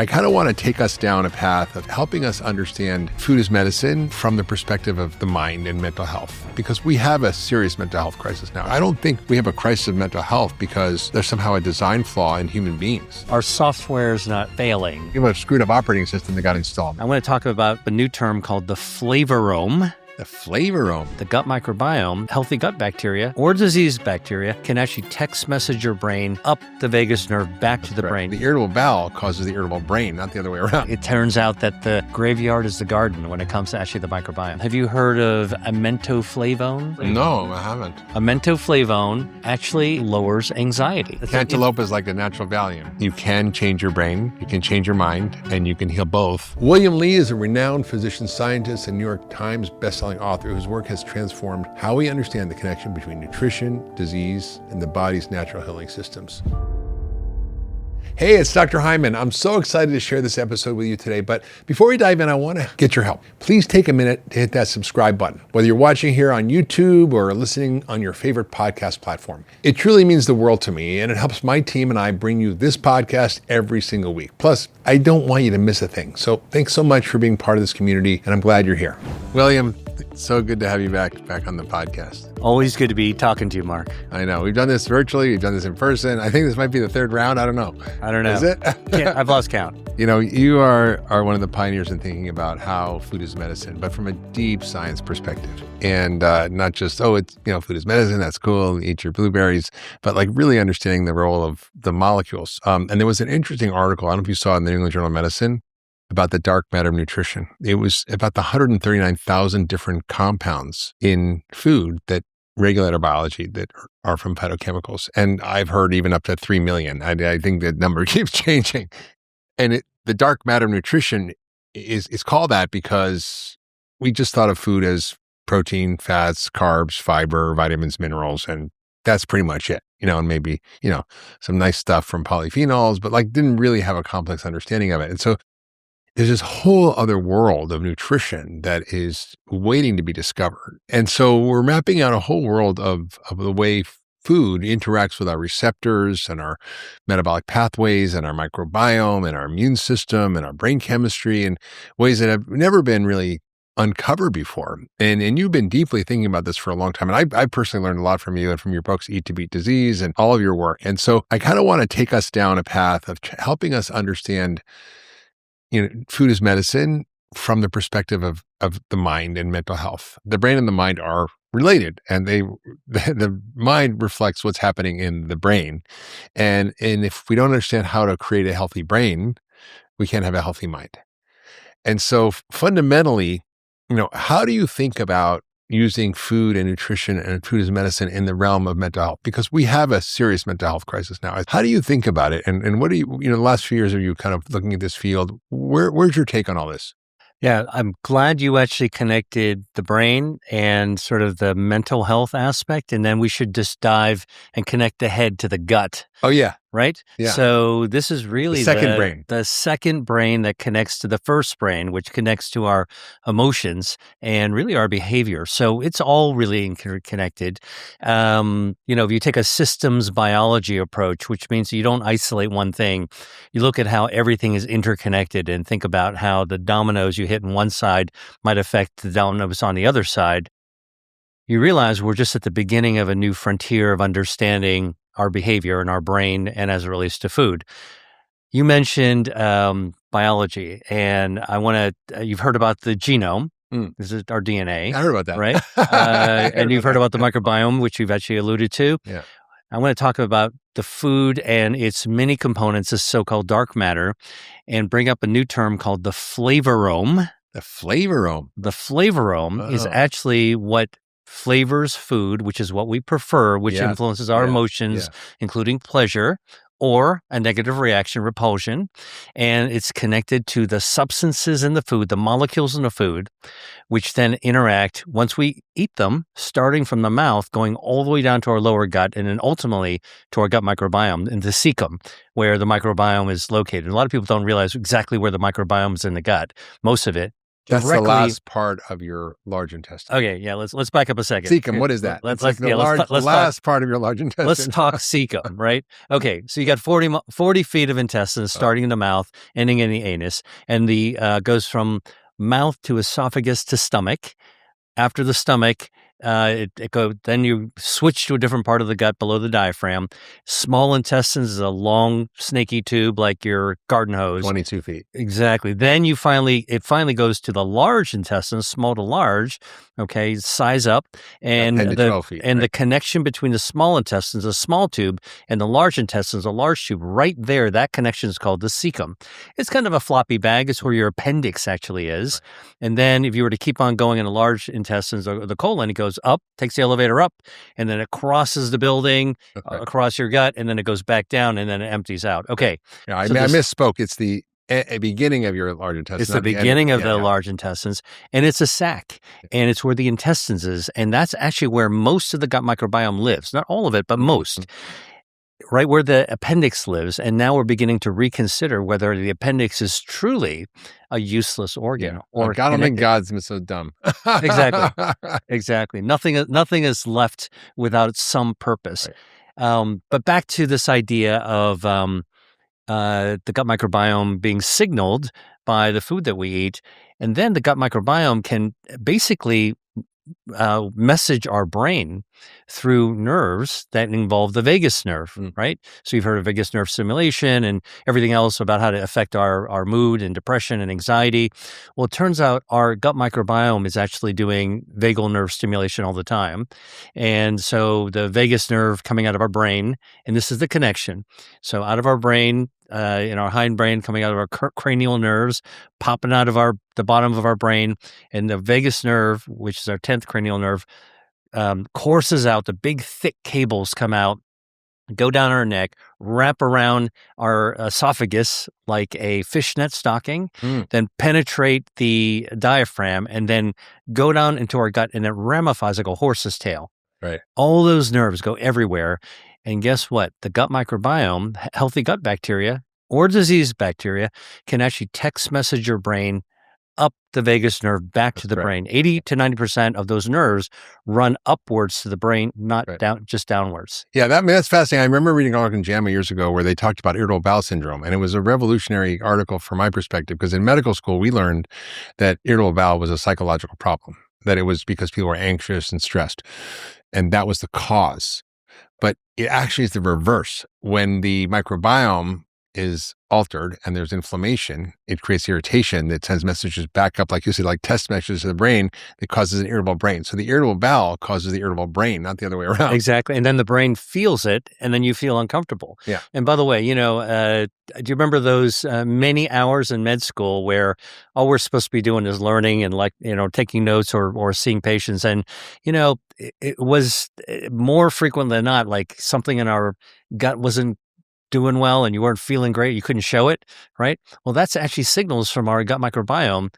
I kind of want to take us down a path of helping us understand food as medicine from the perspective of the mind and mental health, because we have a serious mental health crisis now. I don't think we have a crisis of mental health because there's somehow a design flaw in human beings. Our software is not failing. We have a screwed up operating system that got installed. I want to talk about a new term called the flavorome. The flavorome. The gut microbiome, healthy gut bacteria or diseased bacteria can actually text message your brain up the vagus nerve back to the brain. The irritable bowel causes the irritable brain, not the other way around. It turns out that the graveyard is the garden when it comes to actually the microbiome. Have you heard of a mentoflavone? No, I haven't. A mentoflavone actually lowers anxiety. Cantaloupe is like a natural Valium. You can change your brain, you can change your mind, and you can heal both. William Li is a renowned physician scientist and New York Times bestselling author whose work has transformed how we understand the connection between nutrition, disease, and the body's natural healing systems. Hey, it's Dr. Hyman. I'm so excited to share this episode with you today, but before we dive in, I want to get your help. Please take a minute to hit that subscribe button, whether you're watching here on YouTube or listening on your favorite podcast platform. It truly means the world to me, and it helps my team and I bring you this podcast every single week. Plus, I don't want you to miss a thing. So thanks so much for being part of this community, and I'm glad you're here. William, it's so good to have you back on the podcast. Always good to be talking to you, Mark. I know. We've done this virtually. We've done this in person. I think this might be the third round. I don't know. Is it? I've lost count. You know, you are one of the pioneers in thinking about how food is medicine, but from a deep science perspective. And not just, it's, food is medicine. That's cool. Eat your blueberries. But like really understanding the role of the molecules. And there was an interesting article, I don't know if you saw it in the New England Journal of Medicine, about the dark matter of nutrition. It was about the 139,000 different compounds in food that regulate our biology that are from phytochemicals. And I've heard even up to 3 million. I think the number keeps changing. And the dark matter of nutrition is called that because we just thought of food as protein, fats, carbs, fiber, vitamins, minerals, and that's pretty much it. And maybe, some nice stuff from polyphenols, but like didn't really have a complex understanding of it. And so there's this whole other world of nutrition that is waiting to be discovered. And so we're mapping out a whole world of the way food interacts with our receptors and our metabolic pathways and our microbiome and our immune system and our brain chemistry in ways that have never been really uncovered before. And you've been deeply thinking about this for a long time. And I personally learned a lot from you and from your books, Eat to Beat Disease, and all of your work. And so I kind of want to take us down a path of helping us understand food is medicine from the perspective of the mind and mental health. The brain and the mind are related, and the mind reflects what's happening in the brain. And if we don't understand how to create a healthy brain, we can't have a healthy mind. And so fundamentally, how do you think about using food and nutrition and food as medicine in the realm of mental health? Because we have a serious mental health crisis now. How do you think about it? And what do you, the last few years of you kind of looking at this field, where's your take on all this? Yeah, I'm glad you actually connected the brain and sort of the mental health aspect. And then we should just dive and connect the head to the gut. Oh, yeah. Right? Yeah. So this is really the second brain. The second brain that connects to the first brain, which connects to our emotions and really our behavior. So it's all really interconnected. If you take a systems biology approach, which means you don't isolate one thing, you look at how everything is interconnected and think about how the dominoes you hit on one side might affect the dominoes on the other side. You realize we're just at the beginning of a new frontier of understanding our behavior and our brain, and as it relates to food. You mentioned biology, and you've heard about the genome. This is our DNA. I heard about that. Right? And you've heard about the microbiome, which you've actually alluded to. Yeah. I want to talk about the food and its many components, this so-called dark matter, and bring up a new term called the flavorome. The flavorome? The flavorome is actually what flavors food, which is what we prefer, which influences our emotions, including pleasure or a negative reaction, repulsion. And it's connected to the substances in the food, the molecules in the food, which then interact once we eat them, starting from the mouth, going all the way down to our lower gut, and then ultimately to our gut microbiome, in the cecum, where the microbiome is located. A lot of people don't realize exactly where the microbiome is in the gut. Most of it That's the directly. last part of your large intestine. Okay, yeah, let's back up a second. Cecum, what is that? Let's It's like the last part of your large intestine. Let's talk cecum, right? Okay, so you got 40 feet of intestines starting in the mouth, ending in the anus, and the goes from mouth to esophagus to stomach. After the stomach, then you switch to a different part of the gut below the diaphragm. Small intestines is a long, snaky tube like your garden hose. 22 feet. Exactly. Then it finally goes to the large intestines, small to large, okay, size up. And 10 to 12 feet. And the connection between the small intestines, a small tube, and the large intestines, a large tube, right there, that connection is called the cecum. It's kind of a floppy bag. It's where your appendix actually is. Right. And then if you were to keep on going in the large intestines, or the colon, it goes up, takes the elevator up, and then it crosses the building across your gut, and then it goes back down, and then it empties out. Okay. Yeah, I misspoke. It's the beginning of your large intestines. It's the beginning of the large intestines, and it's a sac, and it's where the intestines is, and that's actually where most of the gut microbiome lives. Not all of it, but most. Right where the appendix lives, and now we're beginning to reconsider whether the appendix is truly a useless organ. Yeah. Or God don't think God's so dumb. Exactly. Nothing is left without some purpose. Right. But back to this idea of the gut microbiome being signaled by the food that we eat, and then the gut microbiome can basically message our brain through nerves that involve the vagus nerve, right? So you've heard of vagus nerve stimulation and everything else about how to affect our mood and depression and anxiety. Well, it turns out our gut microbiome is actually doing vagal nerve stimulation all the time. And so the vagus nerve coming out of our brain, and this is the connection. So out of our brain, in our hindbrain, coming out of our cranial nerves, popping out of the bottom of our brain, and the vagus nerve, which is our 10th cranial nerve, courses out. The big thick cables come out, go down our neck, wrap around our esophagus like a fishnet stocking, then penetrate the diaphragm, and then go down into our gut, and it ramifies like a horse's tail. Right. All those nerves go everywhere. And guess what? The gut microbiome, healthy gut bacteria or disease bacteria, can actually text message your brain up the vagus nerve back to the brain. 80 to 90% of those nerves run upwards to the brain, not down, just downwards. Yeah, that's fascinating. I remember reading an article in JAMA years ago where they talked about irritable bowel syndrome, and it was a revolutionary article from my perspective, because in medical school, we learned that irritable bowel was a psychological problem, that it was because people were anxious and stressed, and that was the cause. But it actually is the reverse. When the microbiome is altered and there's inflammation, it creates irritation that sends messages back up, like you said, like test messages to the brain that causes an irritable brain. So the irritable bowel causes the irritable brain, not the other way around. Exactly. And then the brain feels it, and then you feel uncomfortable. Yeah. And by the way, do you remember those many hours in med school where all we're supposed to be doing is learning and taking notes or seeing patients? And, it was more frequent than not, like something in our gut wasn't doing well and you weren't feeling great, you couldn't show it, right? Well, that's actually signals from our gut microbiome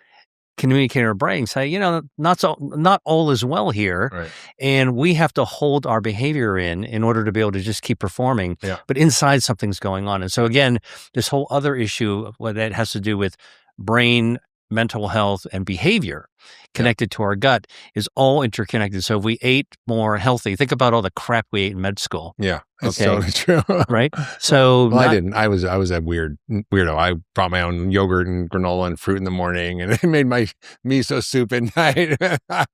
communicating our brain, say, not all is well here. Right. And we have to hold our behavior in order to be able to just keep performing. Yeah. But inside something's going on. And so again, this whole other issue that has to do with brain, mental health, and behavior connected to our gut is all interconnected. So if we ate more healthy, think about all the crap we ate in med school. Yeah, that's totally true. Right? So I didn't. I was a weirdo. I brought my own yogurt and granola and fruit in the morning, and I made my miso soup at night.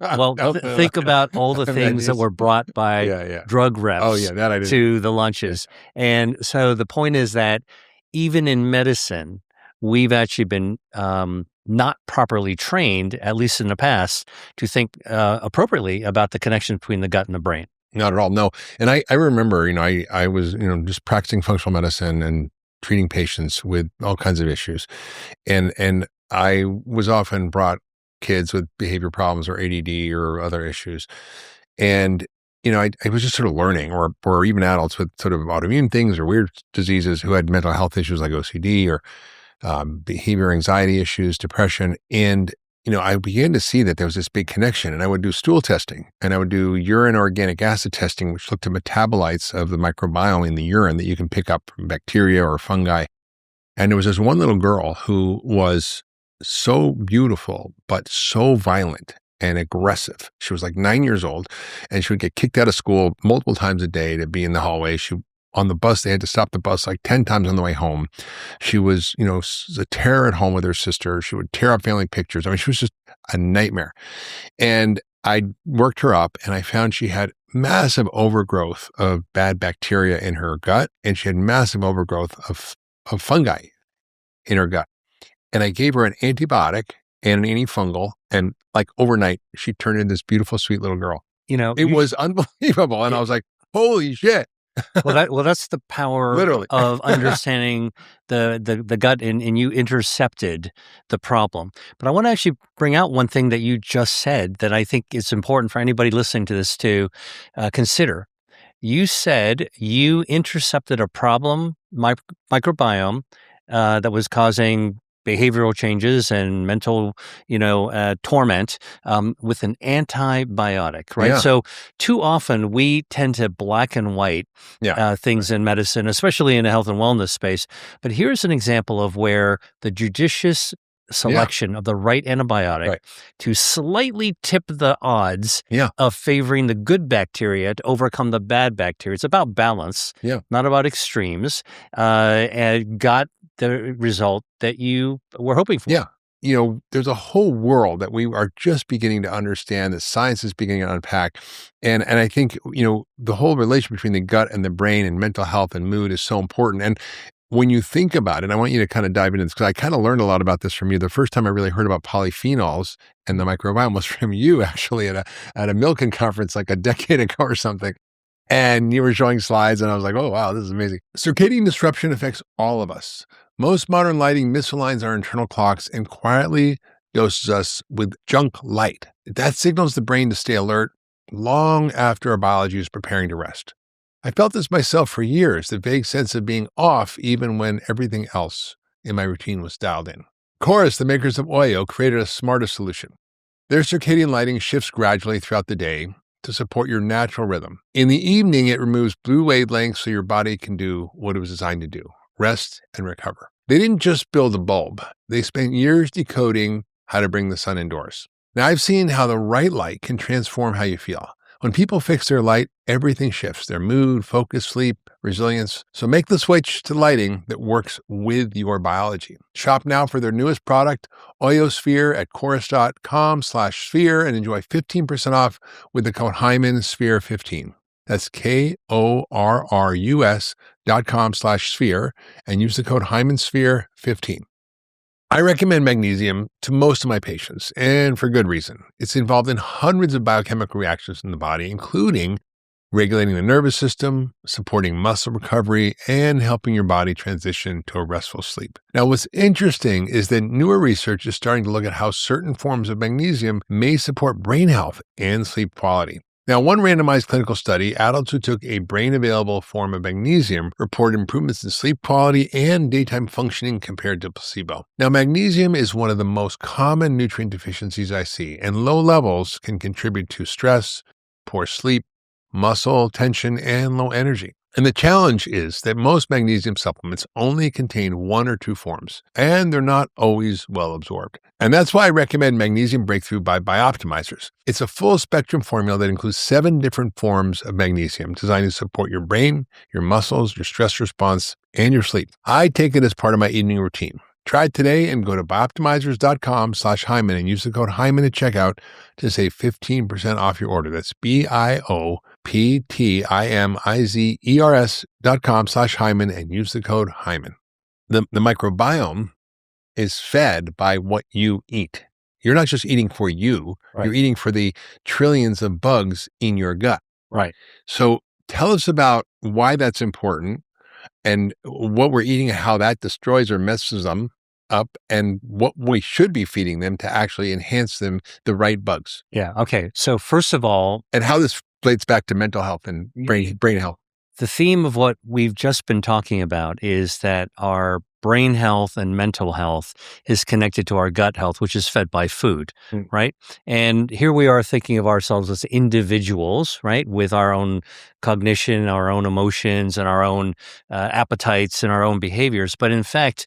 Well, think about all the things that were brought by drug reps that I did. To the lunches. And so the point is that even in medicine, we've actually been not properly trained, at least in the past, to think appropriately about the connection between the gut and the brain. Not at all, no. And I remember, I was, just practicing functional medicine and treating patients with all kinds of issues. And I was often brought kids with behavior problems or ADD or other issues. And, I was just sort of learning, or even adults with sort of autoimmune things or weird diseases who had mental health issues like OCD or behavior anxiety issues, depression. And, I began to see that there was this big connection, and I would do stool testing and I would do urine organic acid testing, which looked at metabolites of the microbiome in the urine that you can pick up from bacteria or fungi. And there was this one little girl who was so beautiful, but so violent and aggressive. She was like 9 years old, and she would get kicked out of school multiple times a day to be in the hallway. On the bus, they had to stop the bus like 10 times on the way home. She was, a terror at home with her sister. She would tear up family pictures. I mean, she was just a nightmare. And I worked her up, and I found she had massive overgrowth of bad bacteria in her gut, and she had massive overgrowth of fungi in her gut. And I gave her an antibiotic and an antifungal, and like overnight, she turned into this beautiful, sweet little girl. It was unbelievable. And I was like, holy shit. That's the power Literally. of understanding the gut, and you intercepted the problem. But I want to actually bring out one thing that you just said that I think is important for anybody listening to this to consider. You said you intercepted a problem microbiome that was causing behavioral changes and mental, torment with an antibiotic, right? Yeah. So too often we tend to black and white things in medicine, especially in the health and wellness space. But here's an example of where the judicious selection of the right antibiotic to slightly tip the odds of favoring the good bacteria to overcome the bad bacteria. It's about balance, not about extremes, and got the result that you were hoping for. Yeah. There's a whole world that we are just beginning to understand, that science is beginning to unpack. And I think, the whole relation between the gut and the brain and mental health and mood is so important. And when you think about it, I want you to kind of dive into this, because I kind of learned a lot about this from you. The first time I really heard about polyphenols and the microbiome was from you, actually, at a Milken conference like a decade ago or something. And you were showing slides, and I was like, oh, wow, this is amazing. Circadian disruption affects all of us. Most modern lighting misaligns our internal clocks and quietly doses us with junk light. That signals the brain to stay alert long after our biology is preparing to rest. I felt this myself for years, the vague sense of being off even when everything else in my routine was dialed in. Chorus, the makers of Oyo, created a smarter solution. Their circadian lighting shifts gradually throughout the day to support your natural rhythm. In the evening, it removes blue wavelengths so your body can do what it was designed to do: rest and recover. They didn't just build a bulb. They spent years decoding how to bring the sun indoors. Now, I've seen how the right light can transform how you feel. When people fix their light, everything shifts: their mood, focus, sleep, resilience. So make the switch to lighting that works with your biology. Shop now for their newest product, Oyosphere, at chorus.com/sphere, and enjoy 15% off with the code Hyman Sphere 15. That's KORRUS.com/sphere, and use the code Hyman Sphere 15. I recommend magnesium to most of my patients, and for good reason. It's involved in hundreds of biochemical reactions in the body, including regulating the nervous system, supporting muscle recovery, and helping your body transition to a restful sleep. Now, what's interesting is that newer research is starting to look at how certain forms of magnesium may support brain health and sleep quality. Now, one randomized clinical study, adults who took a brain-available form of magnesium reported improvements in sleep quality and daytime functioning compared to placebo. Now, magnesium is one of the most common nutrient deficiencies I see, and low levels can contribute to stress, poor sleep, muscle tension, and low energy. And the challenge is that most magnesium supplements only contain one or two forms, and they're not always well absorbed. And that's why I recommend Magnesium Breakthrough by Bioptimizers. It's a full spectrum formula that includes 7 different forms of magnesium designed to support your brain, your muscles, your stress response, and your sleep. I take it as part of my evening routine. Try it today and go to bioptimizers.com/Hyman and use the code Hyman at checkout to save 15% off your order. That's bioptimizers.com/Hyman and use the code Hyman. The microbiome is fed by what you eat. You're not just eating for you, you're eating for the trillions of bugs in your gut. Right. So tell us about why that's important and what we're eating and how that destroys or messes them up, and what we should be feeding them to actually enhance them, the right bugs. Yeah. Okay. So first of all, and how this relates back to mental health and brain health. The theme of what we've just been talking about is that our brain health and mental health is connected to our gut health, which is fed by food, right? And here we are thinking of ourselves as individuals, right? With our own cognition, our own emotions, and our own appetites and our own behaviors. But in fact,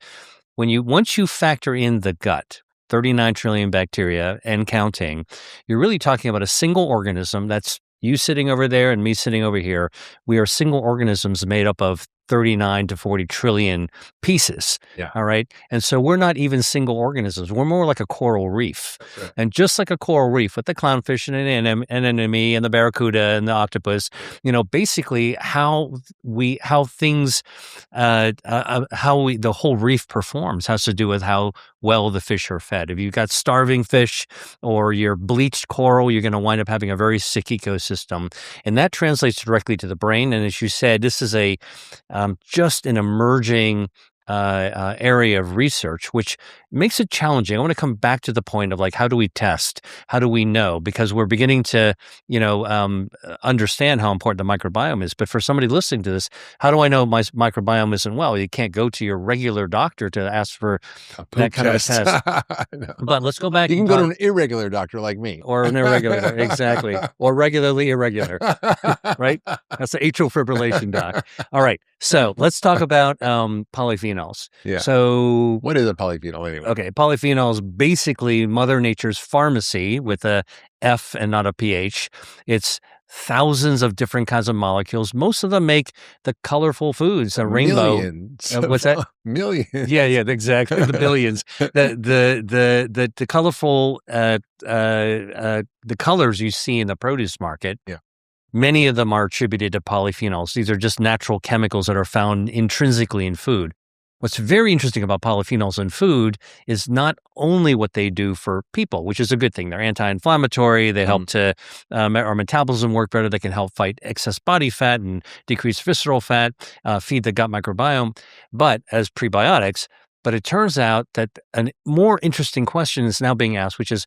once you factor in the gut, 39 trillion bacteria and counting, you're really talking about a single organism. That's you sitting over there and me sitting over here. We are single organisms made up of 39 to 40 trillion pieces. Yeah. All right. And so we're not even single organisms. We're more like a coral reef. Right. And just like a coral reef with the clownfish and an anemone and the barracuda and the octopus, basically how the whole reef performs has to do with how well the fish are fed. If you've got starving fish or you're bleached coral, you're going to wind up having a very sick ecosystem. And that translates directly to the brain. And as you said, this is just an emerging area of research, which makes it challenging. I want to come back to the point of how do we test? How do we know? Because we're beginning to, understand how important the microbiome is. But for somebody listening to this, how do I know my microbiome isn't well? You can't go to your regular doctor to ask for that kind of a test. No. But let's go back. You can go to an irregular doctor like me. Or an irregular, exactly. Or regularly irregular, right? That's the atrial fibrillation doc. All right. So let's talk about polyphenols. Yeah. So what is a polyphenol anyway? Okay. Polyphenols, basically Mother Nature's pharmacy with a F and not a PH. It's thousands of different kinds of molecules. Most of them make the colorful foods, a rainbow. Millions. What's that? Millions. Yeah, exactly. The billions. The colorful the colors you see in the produce market. Yeah. Many of them are attributed to polyphenols. These are just natural chemicals that are found intrinsically in food. What's very interesting about polyphenols in food is not only what they do for people, which is a good thing. They're anti-inflammatory. They help to our metabolism work better. They can help fight excess body fat and decrease visceral fat, feed the gut microbiome, but as prebiotics. But it turns out that a more interesting question is now being asked, which is,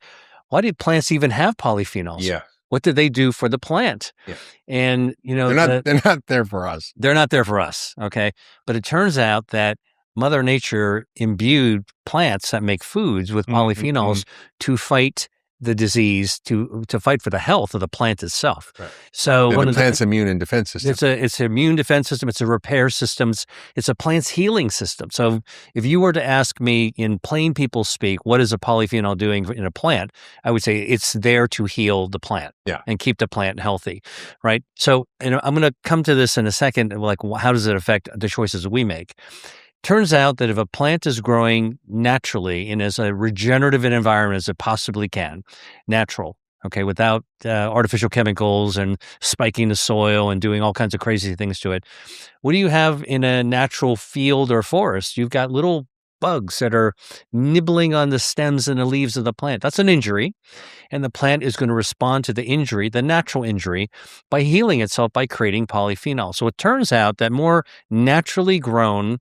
why do plants even have polyphenols? Yeah. What do they do for the plant? Yeah. And, they're not there for us. They're not there for us. Okay. But it turns out that Mother Nature imbued plants that make foods with polyphenols to fight the disease, to fight for the health of the plant itself. Right. So the plant's immune and defense system. It's an immune defense system. It's a repair system. It's a plant's healing system. So if you were to ask me in plain people speak, what is a polyphenol doing in a plant? I would say it's there to heal the plant and keep the plant healthy, right? So I'm going to come to this in a second, how does it affect the choices that we make? Turns out that if a plant is growing naturally in as a regenerative an environment as it possibly can, natural, okay, without artificial chemicals and spiking the soil and doing all kinds of crazy things to it, what do you have in a natural field or forest? You've got little bugs that are nibbling on the stems and the leaves of the plant. That's an injury. And the plant is going to respond to the injury, the natural injury, by healing itself by creating polyphenol. So it turns out that more naturally grown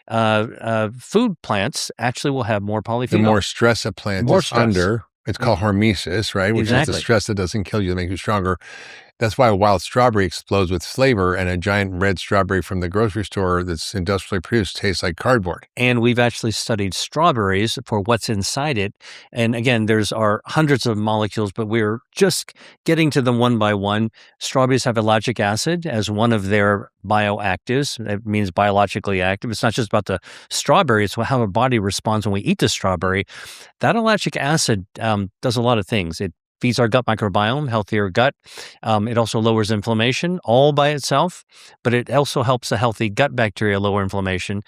food plants actually will have more polyphenol. The more stress a plant is under, it's called hormesis, right? Which is the stress that doesn't kill you, that makes you stronger. That's why a wild strawberry explodes with flavor, and a giant red strawberry from the grocery store that's industrially produced tastes like cardboard. And we've actually studied strawberries for what's inside it. And again, there's hundreds of molecules, but we're just getting to them one by one. Strawberries have ellagic acid as one of their bioactives. That means biologically active. It's not just about the strawberry. It's how our body responds when we eat the strawberry. That ellagic acid does a lot of things. It feeds our gut microbiome, healthier gut. It also lowers inflammation all by itself, but it also helps a healthy gut bacteria lower inflammation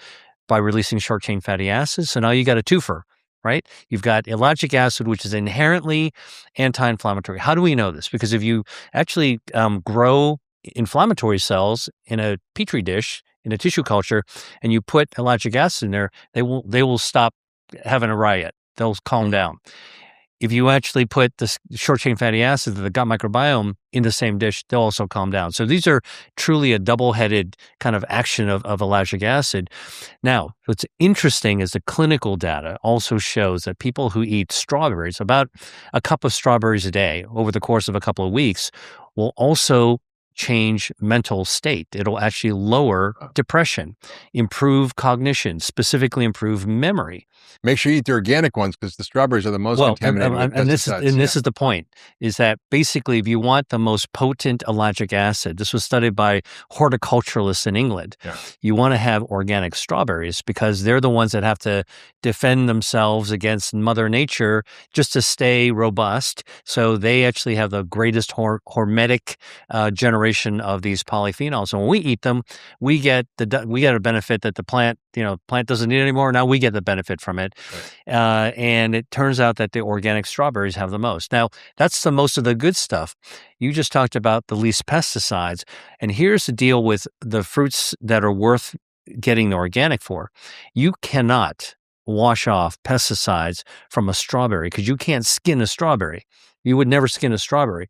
by releasing short-chain fatty acids. So now you got a twofer, right? You've got ellagic acid, which is inherently anti-inflammatory. How do we know this? Because if you actually grow inflammatory cells in a petri dish, in a tissue culture, and you put ellagic acid in there, they will stop having a riot. They'll calm down. If you actually put the short-chain fatty acids of the gut microbiome in the same dish, they'll also calm down. So these are truly a double-headed kind of action of ellagic acid. Now, what's interesting is the clinical data also shows that people who eat strawberries, about a cup of strawberries a day over the course of a couple of weeks, will also change mental state. It'll actually lower depression, improve cognition, specifically improve memory. Make sure you eat the organic ones because the strawberries are the most Well, contaminated with pesticides. this is the point, is that basically if you want the most potent ellagic acid, this was studied by horticulturalists in England, you want to have organic strawberries because they're the ones that have to defend themselves against Mother Nature just to stay robust. So they actually have the greatest hormetic generation of these polyphenols. So when we eat them, we get a benefit that the plant doesn't need anymore. Now we get the benefit from it. Right. And it turns out that the organic strawberries have the most. Now, that's the most of the good stuff. You just talked about the least pesticides. And here's the deal with the fruits that are worth getting the organic for. You cannot wash off pesticides from a strawberry because you can't skin a strawberry. You would never skin a strawberry.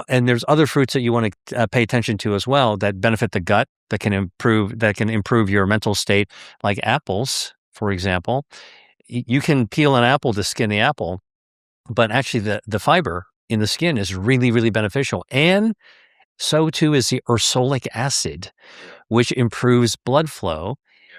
And there's other fruits that you want to pay attention to as well that benefit the gut, that can improve your mental state, like apples, for example. You can peel an apple to skin the apple, but actually the fiber in the skin is really, really beneficial. And so too is the ursolic acid, which improves blood flow,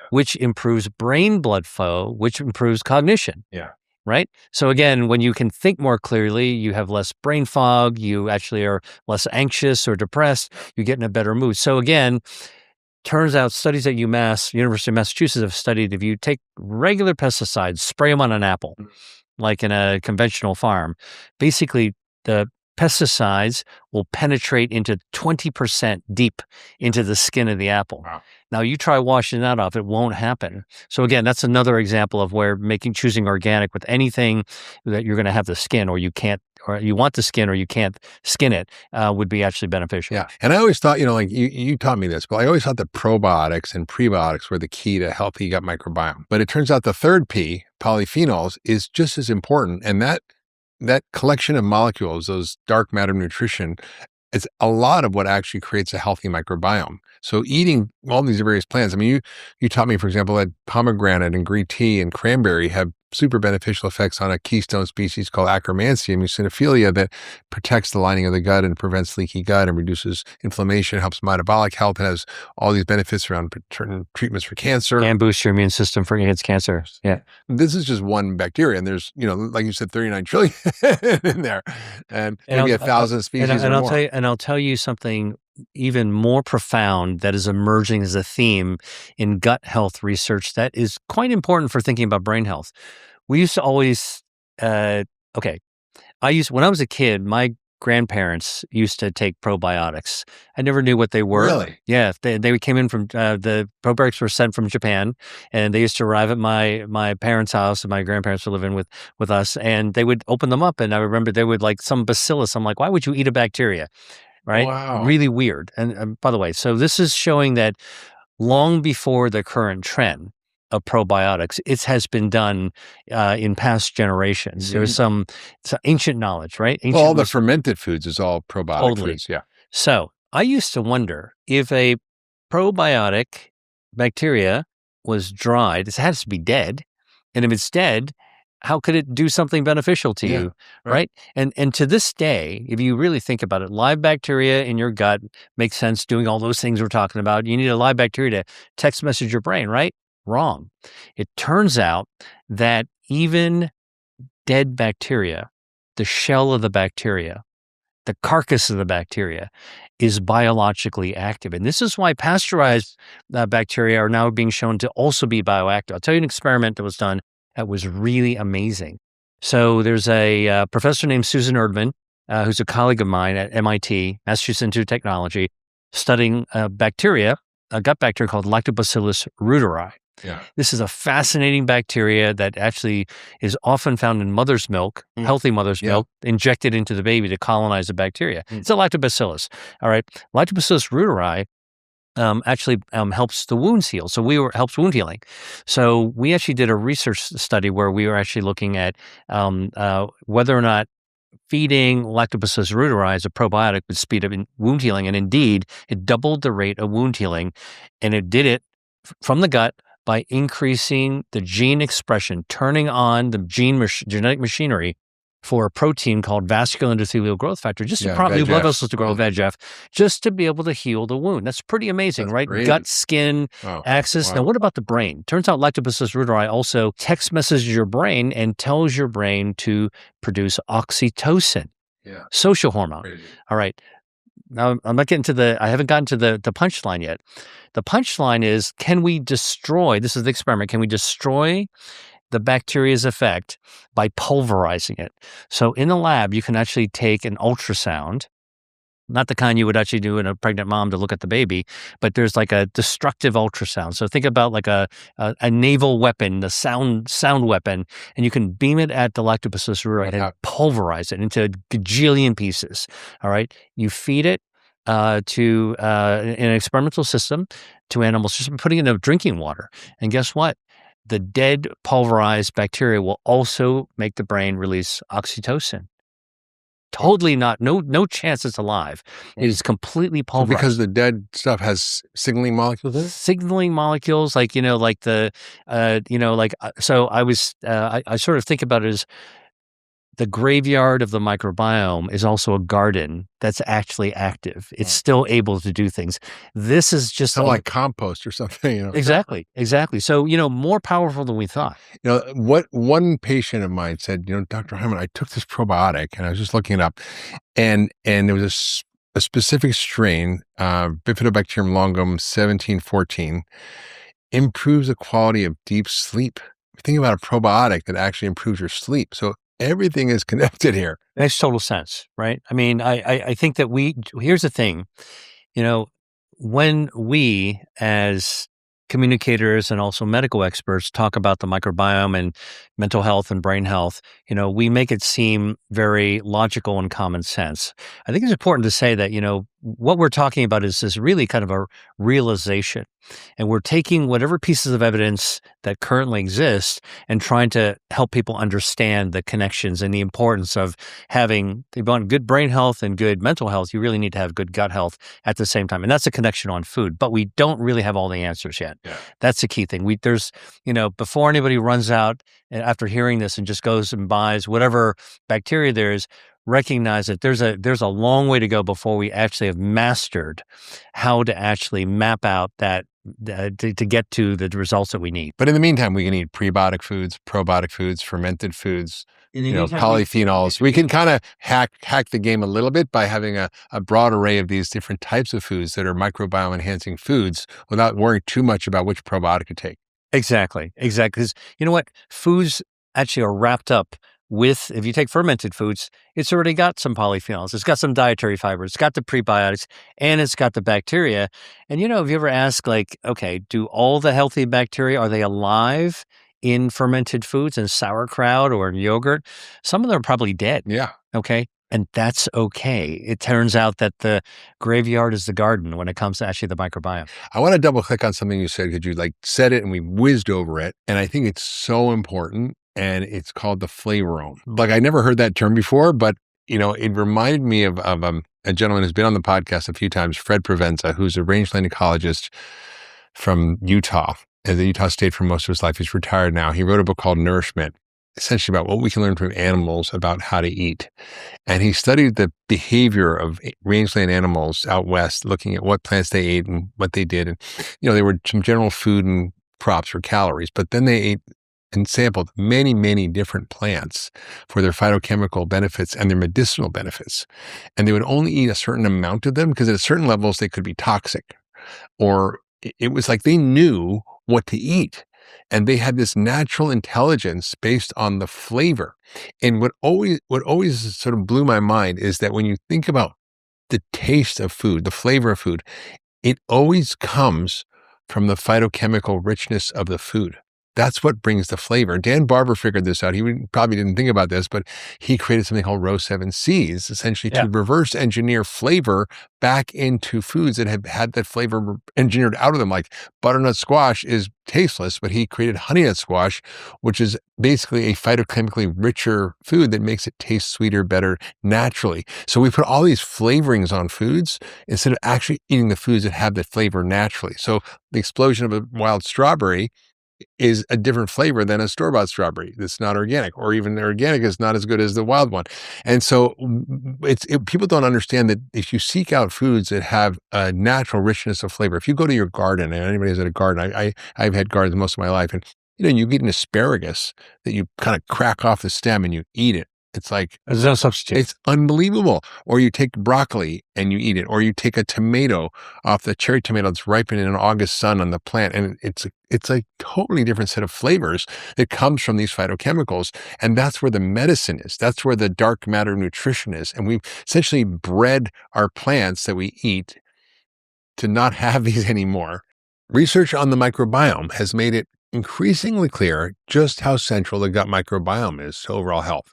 which improves brain blood flow, which improves cognition. Yeah. Right? So again, when you can think more clearly, you have less brain fog, you actually are less anxious or depressed, you get in a better mood. So again, turns out studies at University of Massachusetts have studied if you take regular pesticides, spray them on an apple, like in a conventional farm, basically the pesticides will penetrate into 20% deep into the skin of the apple. Wow. Now you try washing that off, it won't happen. So again, that's another example of where choosing organic with anything that you're going to have the skin or you can't, or you want the skin or you can't skin it would be actually beneficial. Yeah. And I always thought, like you taught me this, but I always thought that probiotics and prebiotics were the key to healthy gut microbiome. But it turns out the third P, polyphenols, is just as important. And that collection of molecules, those dark matter nutrition, is a lot of what actually creates a healthy microbiome. So eating all these various plants, I mean, you taught me, for example, that pomegranate and green tea and cranberry have super beneficial effects on a keystone species called Akkermansia muciniphila that protects the lining of the gut and prevents leaky gut and reduces inflammation, helps metabolic health, and has all these benefits around treatments for cancer. And boost your immune system against cancer. Yeah. This is just one bacteria, and there's, like you said, 39 trillion in there, and maybe 1,000 species or more. I'll tell you something even more profound that is emerging as a theme in gut health research that is quite important for thinking about brain health. We used to always, when I was a kid, my grandparents used to take probiotics. I never knew what they were. Really? Yeah. They came in from, the probiotics were sent from Japan, and they used to arrive at my parents' house, and my grandparents were living with us, and they would open them up. And I remember they would like some bacillus. I'm like, why would you eat a bacteria? Right? Wow. Really weird. And by the way, so this is showing that long before the current trend of probiotics, it has been done in past generations. Mm-hmm. There's some ancient knowledge, right? All the fermented foods is all probiotic foods. Yeah. So I used to wonder if a probiotic bacteria was dried, it has to be dead. And if it's dead, how could it do something beneficial to you, right? And to this day, if you really think about it, live bacteria in your gut makes sense doing all those things we're talking about. You need a live bacteria to text message your brain, right? Wrong. It turns out that even dead bacteria, the shell of the bacteria, the carcass of the bacteria is biologically active. And this is why pasteurized bacteria are now being shown to also be bioactive. I'll tell you an experiment that was done that was really amazing. So there's a professor named Susan Erdman, who's a colleague of mine at MIT, Massachusetts Institute of Technology, studying a gut bacteria called Lactobacillus reuteri. Yeah. This is a fascinating bacteria that actually is often found in mother's milk, healthy mother's milk, injected into the baby to colonize the bacteria. It's a lactobacillus. All right. Lactobacillus reuteri actually helps the wounds heal. So helps wound healing. So we actually did a research study where we were actually looking at whether or not feeding Lactobacillus reuteri as a probiotic would speed up wound healing. And indeed, it doubled the rate of wound healing. And it did it from the gut by increasing the gene expression, turning on the genetic machinery for a protein called vascular endothelial growth factor, just to Yeah, prompt new blood VEGF. vessels to grow, VEGF, just to be able to heal the wound. That's pretty amazing, That's right? great. Gut, skin, Wow. axis. Wow. Now, what about the brain? Turns out Lactobacillus reuteri also text messages your brain and tells your brain to produce oxytocin, Yeah. social hormone. Crazy. All right. Now, I haven't gotten to the punchline yet. The punchline is, can we destroy, this is the experiment, can we destroy the bacteria's effect by pulverizing it? So in the lab, you can actually take an ultrasound, not the kind you would actually do in a pregnant mom to look at the baby, but there's like a destructive ultrasound. So think about like a naval weapon, the sound weapon, and you can beam it at the Lactobacillus reuteri and pulverize it into a gajillion pieces. All right, you feed it to in an experimental system to animals, just putting it in drinking water, and guess what? The dead pulverized bacteria will also make the brain release oxytocin. Totally not, no chance it's alive. It is completely So pulverized. because the dead stuff has signaling molecules in it? Signaling molecules, like, so I sort of think about it as the graveyard of the microbiome is also a garden that's actually active. It's still able to do things. This is just like compost or something. Exactly. So, more powerful than we thought. What one patient of mine said, Dr. Hyman, I took this probiotic and I was just looking it up, and there was a specific strain, Bifidobacterium longum 1714, improves the quality of deep sleep. Think about a probiotic that actually improves your sleep. So everything is connected here. Makes total sense, right? I mean, I think that here's the thing, when we as communicators and also medical experts talk about the microbiome and mental health and brain health, we make it seem very logical and common sense. I think it's important to say that, what we're talking about is really kind of a realization. And we're taking whatever pieces of evidence that currently exist and trying to help people understand the connections and the importance of having, if you want good brain health and good mental health, you really need to have good gut health at the same time. And that's a connection on food, but we don't really have all the answers yet. Yeah. That's the key thing. Before anybody runs out after hearing this and just goes and buys whatever bacteria there is, recognize that there's a long way to go before we actually have mastered how to actually map out that to get to the results that we need. But in the meantime, we can eat prebiotic foods, probiotic foods, fermented foods, polyphenols. We can kind of hack the game a little bit by having a broad array of these different types of foods that are microbiome enhancing foods without worrying too much about which probiotic to take. Exactly. Because you know what? Foods actually are wrapped up with, if you take fermented foods, it's already got some polyphenols. It's got some dietary fibers. It's got the prebiotics, and it's got the bacteria. And, if you ever ask, okay, do all the healthy bacteria, are they alive in fermented foods and sauerkraut or in yogurt? Some of them are probably dead. Yeah. Okay. And that's okay. It turns out that the graveyard is the garden when it comes to actually the microbiome. I want to double click on something you said, because you said it and we whizzed over it. And I think it's so important. And it's called the flavorome. I never heard that term before, but it reminded me of a gentleman who's been on the podcast a few times, Fred Provenza, who's a rangeland ecologist from Utah, at the Utah State for most of his life. He's retired now. He wrote a book called Nourishment, essentially about what we can learn from animals about how to eat. And he studied the behavior of rangeland animals out west, looking at what plants they ate and what they did. And, they were some general food and crops for calories, but then they ate and sampled many, many different plants for their phytochemical benefits and their medicinal benefits. And they would only eat a certain amount of them because at certain levels they could be toxic. Or it was like they knew what to eat. And they had this natural intelligence based on the flavor. And what always sort of blew my mind is that when you think about the taste of food, the flavor of food, it always comes from the phytochemical richness of the food. That's what brings the flavor. Dan Barber figured this out. He probably didn't think about this, but he created something called Row 7Cs, essentially to reverse engineer flavor back into foods that have had that flavor engineered out of them. Like butternut squash is tasteless, but he created honey nut squash, which is basically a phytochemically richer food that makes it taste sweeter, better naturally. So we put all these flavorings on foods instead of actually eating the foods that have the flavor naturally. So the explosion of a wild strawberry is a different flavor than a store-bought strawberry that's not organic, or even organic is not as good as the wild one. And so people don't understand that if you seek out foods that have a natural richness of flavor, if you go to your garden, and anybody who's at a garden, I've had gardens most of my life, and you get an asparagus that you kind of crack off the stem and you eat it. It's like, There's no substitute. it's unbelievable. Or you take broccoli and you eat it, or you take a tomato off the cherry tomato that's ripened in an August sun on the plant, and it's a totally different set of flavors that comes from these phytochemicals. And that's where the medicine is. That's where the dark matter nutrition is. And we've essentially bred our plants that we eat to not have these anymore. Research on the microbiome has made it increasingly clear just how central the gut microbiome is to overall health.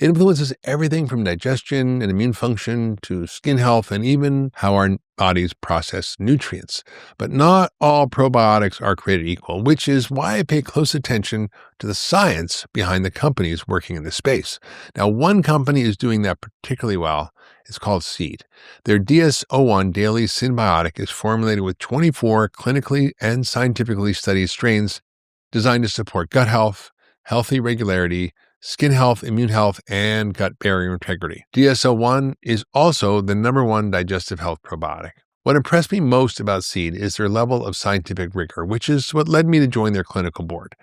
It influences everything from digestion and immune function to skin health, and even how our bodies process nutrients. But not all probiotics are created equal, which is why I pay close attention to the science behind the companies working in this space. Now, one company is doing that particularly well. It's called Seed. Their DS-01 daily synbiotic is formulated with 24 clinically and scientifically studied strains designed to support gut health, healthy regularity, skin health, immune health, and gut barrier integrity. DS-01 is also the #1 digestive health probiotic. What impressed me most about Seed is their level of scientific rigor, which is what led me to join their clinical board.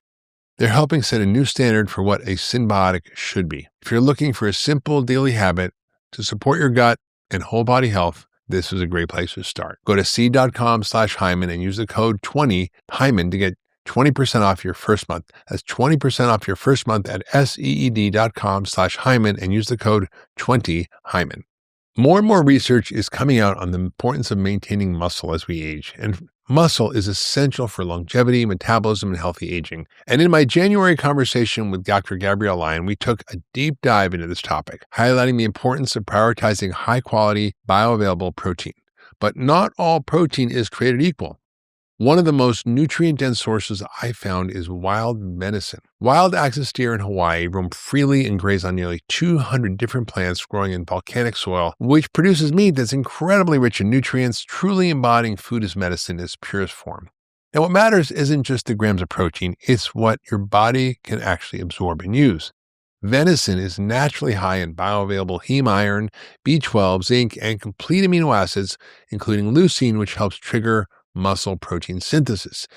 They're helping set a new standard for what a synbiotic should be. If you're looking for a simple daily habit to support your gut and whole body health, this is a great place to start. Go to seed.com/Hyman and use the code 20Hyman to get 20% off your first month. That's 20% off your first month at seed.com/Hyman and use the code 20Hyman. More and more research is coming out on the importance of maintaining muscle as we age, and muscle is essential for longevity, metabolism, and healthy aging. And in my January conversation with Dr. Gabrielle Lyon, we took a deep dive into this topic, highlighting the importance of prioritizing high-quality, bioavailable protein. But not all protein is created equal. One of the most nutrient-dense sources I found is wild venison. Wild axis deer in Hawaii roam freely and graze on nearly 200 different plants growing in volcanic soil, which produces meat that's incredibly rich in nutrients, truly embodying food as medicine in its purest form. Now, what matters isn't just the grams of protein, it's what your body can actually absorb and use. Venison is naturally high in bioavailable heme iron, B12, zinc, and complete amino acids, including leucine, which helps trigger muscle protein synthesis.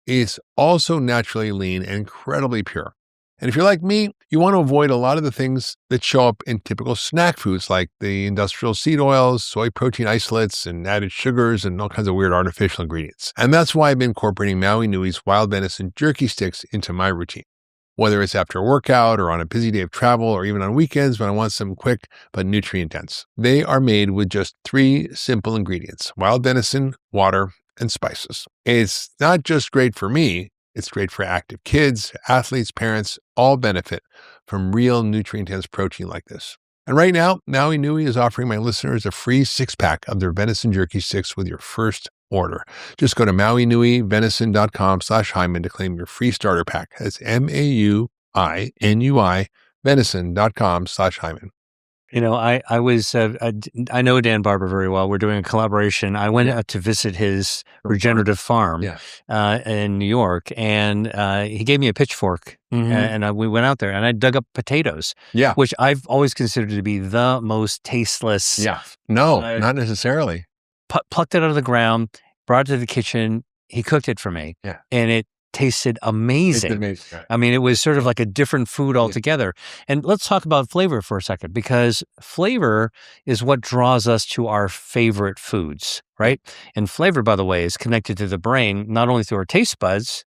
It's also naturally lean and incredibly pure. And if you're like me, you want to avoid a lot of the things that show up in typical snack foods like the industrial seed oils, soy protein isolates, and added sugars, and all kinds of weird artificial ingredients. And that's why I've been incorporating Maui Nui's wild venison jerky sticks into my routine. Whether it's after a workout or on a busy day of travel or even on weekends when I want some quick but nutrient dense. They are made with just 3 simple ingredients: wild venison, water, and spices. It's not just great for me, it's great for active kids, athletes, parents, all benefit from real nutrient-dense protein like this. And right now, Maui Nui is offering my listeners a free 6-pack of their venison jerky sticks with your first order. Just go to mauinuivenison.com/Hyman to claim your free starter pack. That's MAUINUI venison.com/Hyman. I know Dan Barber very well. We're doing a collaboration. I went out to visit his regenerative farm in New York, and he gave me a pitchfork, and we went out there, and I dug up potatoes, which I've always considered to be the most tasteless. No, not necessarily. Plucked it out of the ground, brought it to the kitchen. He cooked it for me, and it tasted amazing. Amazing. I mean, it was sort of like a different food altogether. And let's talk about flavor for a second, because flavor is what draws us to our favorite foods, right? And flavor, by the way, is connected to the brain, not only through our taste buds,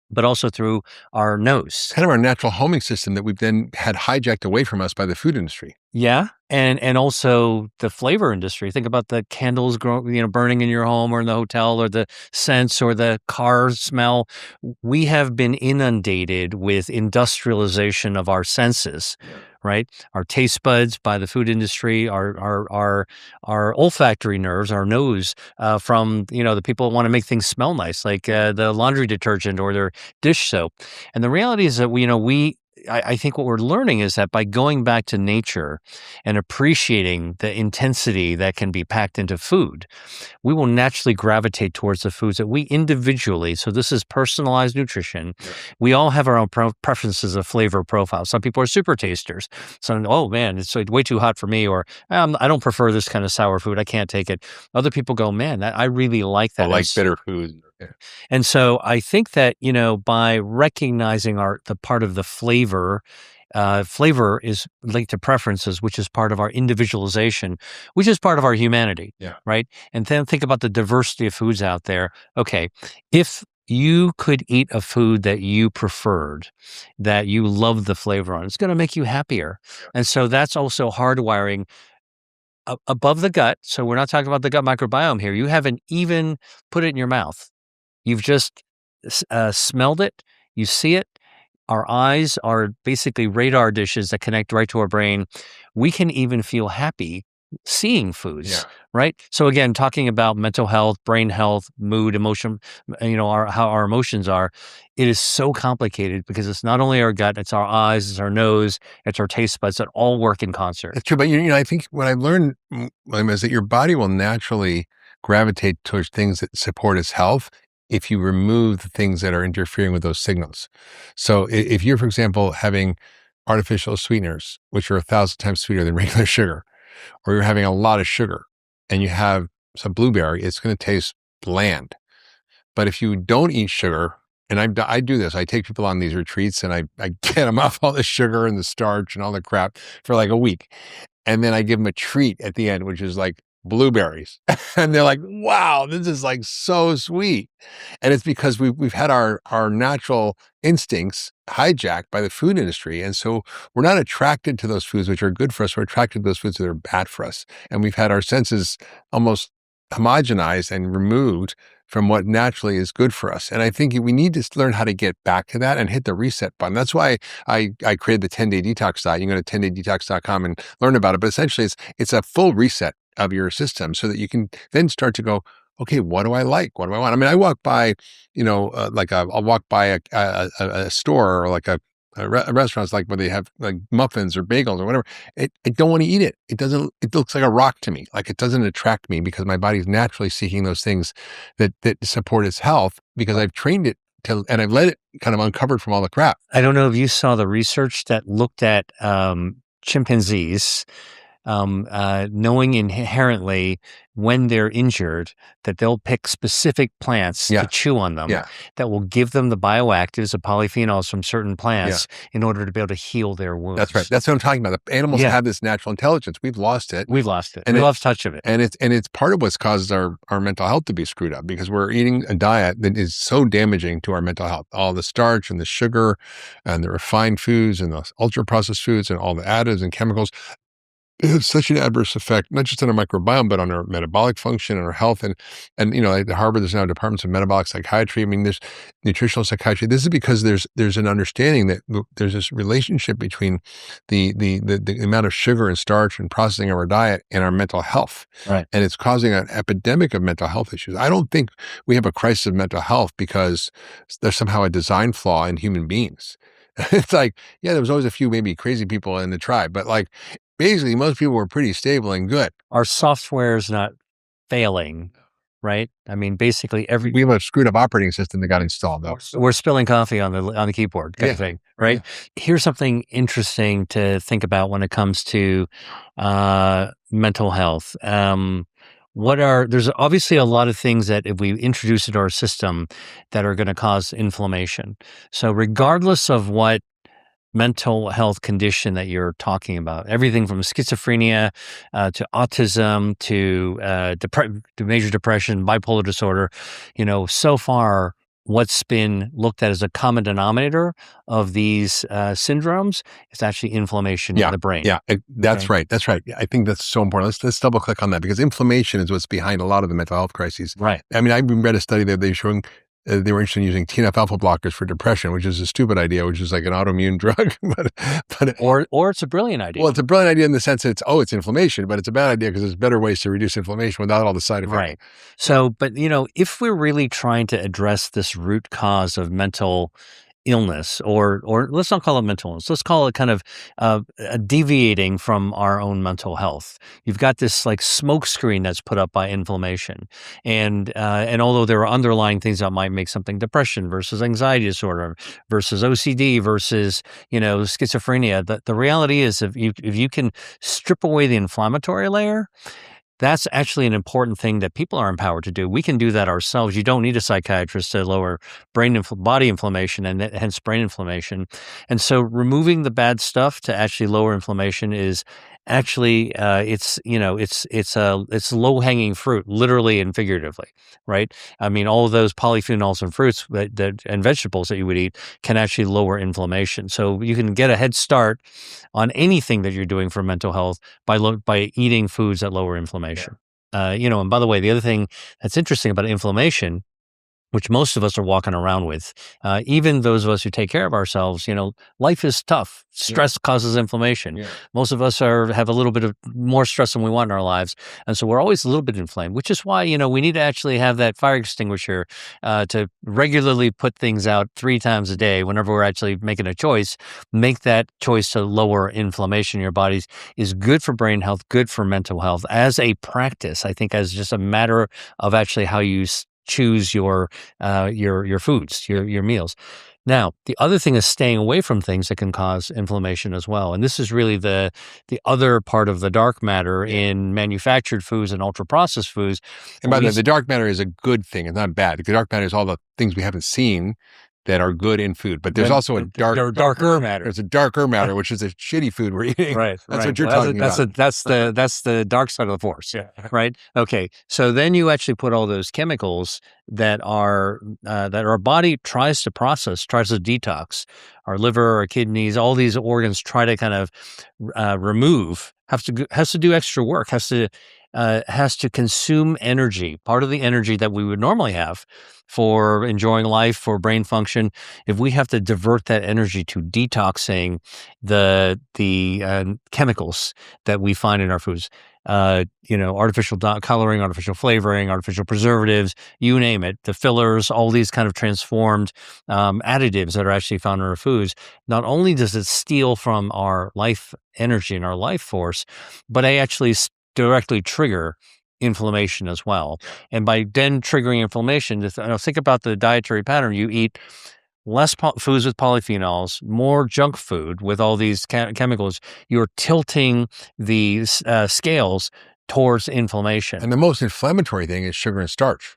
but also through our nose. Kind of our natural homing system that we've then had hijacked away from us by the food industry. Yeah. And also the flavor industry. Think about the candles burning in your home or in the hotel, or the scents or the car smell. We have been inundated with industrialization of our senses, right? Our taste buds by the food industry, our olfactory nerves, our nose, from, the people that want to make things smell nice, like the laundry detergent or their dish soap. And the reality is that I think what we're learning is that by going back to nature and appreciating the intensity that can be packed into food, we will naturally gravitate towards the foods that we individually, so this is personalized nutrition. Yeah. We all have our own preferences of flavor profile. Some people are super tasters. Some, oh man, it's way too hot for me, or I don't prefer this kind of sour food. I can't take it. Other people go, man, I really like that. I like bitter foods. Yeah. And so I think that, by recognizing the part of the flavor, flavor is linked to preferences, which is part of our individualization, which is part of our humanity. Yeah. Right. And then think about the diversity of foods out there. Okay. If you could eat a food that you preferred, that you love the flavor on, it's going to make you happier. Yeah. And so that's also hardwiring above the gut. So we're not talking about the gut microbiome here. You haven't even put it in your mouth. You've just smelled it. You see it. Our eyes are basically radar dishes that connect right to our brain. We can even feel happy seeing foods, right? So again, talking about mental health, brain health, mood, emotion, how our emotions are, it is so complicated because it's not only our gut, it's our eyes, it's our nose, it's our taste buds that all work in concert. That's true. But, I think what I've learned is that your body will naturally gravitate towards things that support its health if you remove the things that are interfering with those signals. So if you're, for example, having artificial sweeteners, which are 1,000 times sweeter than regular sugar, or you're having a lot of sugar and you have some blueberry, it's going to taste bland. But if you don't eat sugar, and I do this, I take people on these retreats and I get them off all the sugar and the starch and all the crap for like a week. And then I give them a treat at the end, which is like blueberries. And they're like, wow, this is like so sweet. And it's because we've had our natural instincts hijacked by the food industry. And so we're not attracted to those foods which are good for us. We're attracted to those foods that are bad for us. And we've had our senses almost homogenized and removed from what naturally is good for us. And I think we need to learn how to get back to that and hit the reset button. That's why I created the 10-day detox diet. You can go to 10daydetox.com and learn about it. But essentially it's a full reset of your system so that you can then start to go, okay, what do I like? What do I want? I mean, I walk by, I'll walk by a store or like a restaurants like where they have like muffins or bagels or whatever. I don't want to eat it. It looks like a rock to me. Like it doesn't attract me because my body's naturally seeking those things that support its health because I've trained it and I've let it kind of uncovered from all the crap. I don't know if you saw the research that looked at chimpanzees knowing inherently when they're injured that they'll pick specific plants to chew on them that will give them the bioactives, the polyphenols from certain plants in order to be able to heal their wounds. That's right. That's what I'm talking about. The animals have this natural intelligence. We've lost it. And we lost touch of it. And it's part of what's caused our mental health to be screwed up because we're eating a diet that is so damaging to our mental health. All the starch and the sugar and the refined foods and the ultra processed foods and all the additives and chemicals. It has such an adverse effect, not just on our microbiome, but on our metabolic function and our health. And at Harvard, there's now departments of metabolic psychiatry. I mean, there's nutritional psychiatry. This is because there's an understanding that there's this relationship between the amount of sugar and starch and processing of our diet and our mental health. Right. And it's causing an epidemic of mental health issues. I don't think we have a crisis of mental health because there's somehow a design flaw in human beings. It's like, there was always a few maybe crazy people in the tribe, but like, basically, most people were pretty stable and good. Our software is not failing, right? I mean, basically we have a screwed up operating system that got installed, though. We're spilling coffee on the keyboard, kind of thing, right? Yeah. Here's something interesting to think about when it comes to mental health. There's obviously a lot of things that if we introduce into our system that are going to cause inflammation. So regardless of what mental health condition that you're talking about, everything from schizophrenia to autism to major depression, bipolar disorder, so far what's been looked at as a common denominator of these syndromes is actually inflammation in the brain. Yeah, that's right. That's right. I think that's so important. Let's double click on that because inflammation is what's behind a lot of the mental health crises. Right. I mean, I read a study that they're showing they were interested in using TNF alpha blockers for depression, which is a stupid idea, which is like an autoimmune drug. Or it's a brilliant idea. Well, it's a brilliant idea in the sense that it's inflammation, but it's a bad idea because there's better ways to reduce inflammation without all the side effects. Right. So, but if we're really trying to address this root cause of mental illness, or let's not call it mental illness. Let's call it kind of deviating from our own mental health. You've got this like smoke screen that's put up by inflammation, and although there are underlying things that might make something depression versus anxiety disorder versus OCD versus schizophrenia, the reality is if you can strip away the inflammatory layer, that's actually an important thing that people are empowered to do. We can do that ourselves. You don't need a psychiatrist to lower body inflammation and hence brain inflammation. And so removing the bad stuff to actually lower inflammation is actually it's low hanging fruit, literally and figuratively, right? I mean, all of those polyphenols and fruits and vegetables that you would eat can actually lower inflammation. So you can get a head start on anything that you're doing for mental health by eating foods that lower inflammation. And by the way, the other thing that's interesting about inflammation, which most of us are walking around with, even those of us who take care of ourselves, life is tough. Stress causes inflammation. Most of us have a little bit of more stress than we want in our lives. And so we're always a little bit inflamed, which is why, we need to actually have that fire extinguisher to regularly put things out 3 times a day whenever we're actually making a choice. Make that choice to lower inflammation in your bodies is good for brain health, good for mental health as a practice. I think as just a matter of actually how you choose your foods, your meals. Now, the other thing is staying away from things that can cause inflammation as well. And this is really the other part of the dark matter in manufactured foods and ultra-processed foods. And by the way, the dark matter is a good thing. It's not bad. The dark matter is all the things we haven't seen that are good in food, but there's also a darker matter. There's a darker matter, which is a shitty food we're eating. Right. That's what you're talking about. That's the dark side of the force. Yeah. Right. Okay. So then you actually put all those chemicals that our body tries to process, tries to detox, our liver, our kidneys, all these organs try to kind of remove. Has to do extra work. Has to consume energy, part of the energy that we would normally have for enjoying life, for brain function. If we have to divert that energy to detoxing the chemicals that we find in our foods, artificial coloring, artificial flavoring, artificial preservatives, you name it, the fillers, all these kind of transformed additives that are actually found in our foods. Not only does it steal from our life energy and our life force, but they actually directly trigger inflammation as well. And by then triggering inflammation, think about the dietary pattern. You eat less foods with polyphenols, more junk food with all these chemicals. You're tilting the scales towards inflammation. And the most inflammatory thing is sugar and starch.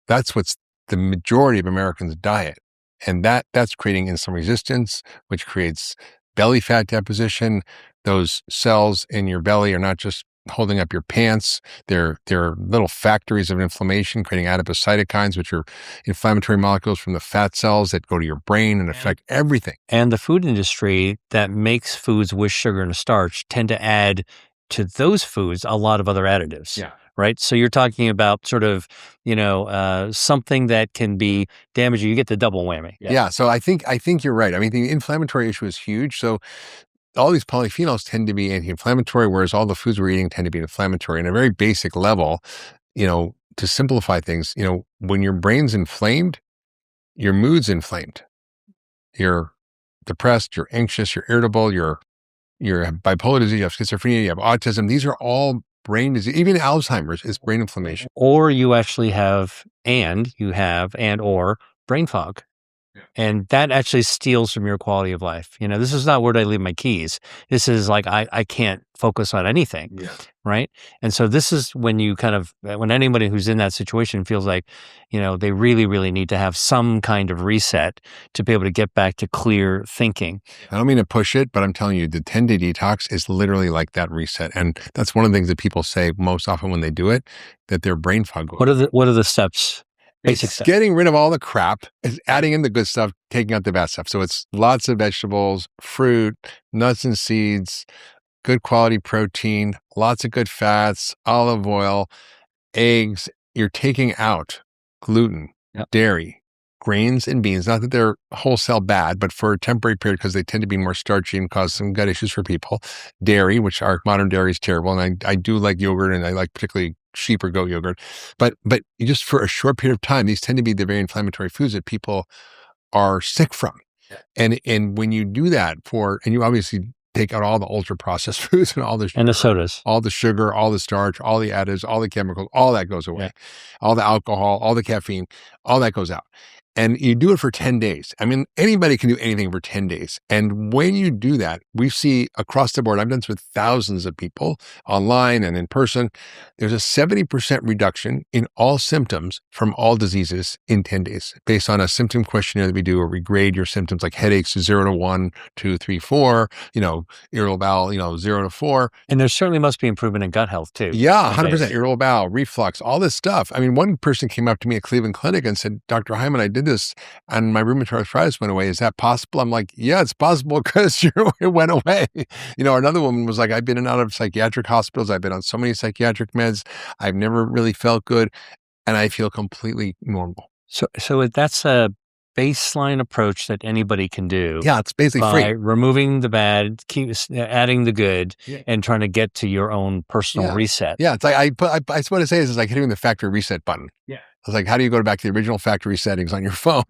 That's what's the majority of Americans' diet. And that's creating insulin resistance, which creates belly fat deposition. Those cells in your belly are not just holding up your pants. They're little factories of inflammation, creating adipocytokines, which are inflammatory molecules from the fat cells that go to your brain and affect everything. And the food industry that makes foods with sugar and starch tend to add to those foods a lot of other additives. Yeah. Right. So you're talking about sort of, something that can be damaging. You get the double whammy. Yeah. So I think you're right. I mean, the inflammatory issue is huge. So all these polyphenols tend to be anti-inflammatory, whereas all the foods we're eating tend to be inflammatory. And at a very basic level, to simplify things, when your brain's inflamed, your mood's inflamed. You're depressed, you're anxious, you're irritable, you have bipolar disease, you have schizophrenia, you have autism. These are all brain disease. Even Alzheimer's is brain inflammation. Or you actually have or brain fog. And that actually steals from your quality of life. This is not where I leave my keys. This is like, I can't focus on anything. Yeah. Right. And so this is when when anybody who's in that situation feels like, they really, really need to have some kind of reset to be able to get back to clear thinking. I don't mean to push it, but I'm telling you, the 10-day detox is literally like that reset. And that's one of the things that people say most often when they do it, that their brain fog goes. What are the steps? It's getting rid of all the crap, it's adding in the good stuff, taking out the bad stuff. So it's lots of vegetables, fruit, nuts and seeds, good quality protein, lots of good fats, olive oil, eggs. You're taking out gluten, dairy, grains, and beans. Not that they're wholesale bad, but for a temporary period because they tend to be more starchy and cause some gut issues for people. Dairy, which our modern dairy is terrible. And I do like yogurt, and I like particularly sheep or goat yogurt, but just for a short period of time, these tend to be the very inflammatory foods that people are sick from. And when you do that and you obviously take out all the ultra processed foods and And the sodas. all the sugar, all the starch, all the additives, all the chemicals, all that goes away. All the alcohol, all the caffeine, all that goes out. And you do it for 10 days. I mean, anybody can do anything for 10 days. And when you do that, we see across the board, I've done this with thousands of people online and in person, there's a 70% reduction in all symptoms from all diseases in 10 days based on a symptom questionnaire that we do, where we grade your symptoms like headaches 0 to 1, 2, 3, 4, irritable bowel, 0 to 4. And there certainly must be improvement in gut health too. Yeah, 100%. Irritable bowel, reflux, all this stuff. I mean, one person came up to me at Cleveland Clinic and said, Dr. Hyman, I did this and my rheumatoid arthritis went away. Is that possible? I'm like, yeah, it's possible because it went away. Another woman was like, I've been in and out of psychiatric hospitals. I've been on so many psychiatric meds. I've never really felt good and I feel completely normal. So that's a baseline approach that anybody can do. Yeah, it's basically by free. removing the bad, keep adding the good, and trying to get to your own personal reset. Yeah, it's like I what I say is like hitting the factory reset button. Yeah. I was like, how do you go back to the original factory settings on your phone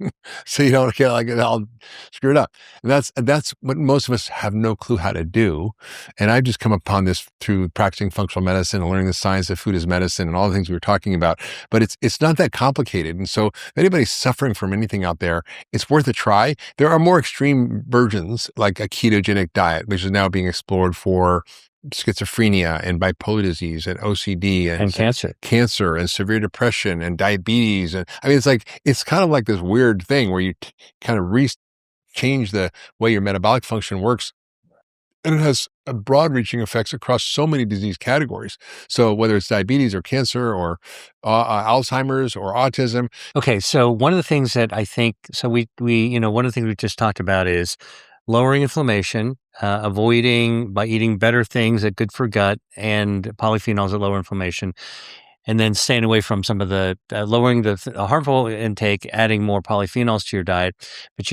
so you don't get like it all screwed up? And that's what most of us have no clue how to do. And I've just come upon this through practicing functional medicine and learning the science of food as medicine and all the things we were talking about. But it's not that complicated. And so if anybody's suffering from anything out there, it's worth a try. There are more extreme versions like a ketogenic diet, which is now being explored for schizophrenia and bipolar disease and OCD and cancer and severe depression and diabetes. And I mean, it's kind of like this weird thing where you kind of change the way your metabolic function works. And it has broad reaching effects across so many disease categories. So whether it's diabetes or cancer or Alzheimer's or autism. Okay. So one of the things that I think, one of the things we just talked about is lowering inflammation, avoiding by eating better things that are good for gut and polyphenols that lower inflammation, and then staying away from some of the lowering the harmful intake, adding more polyphenols to your diet. But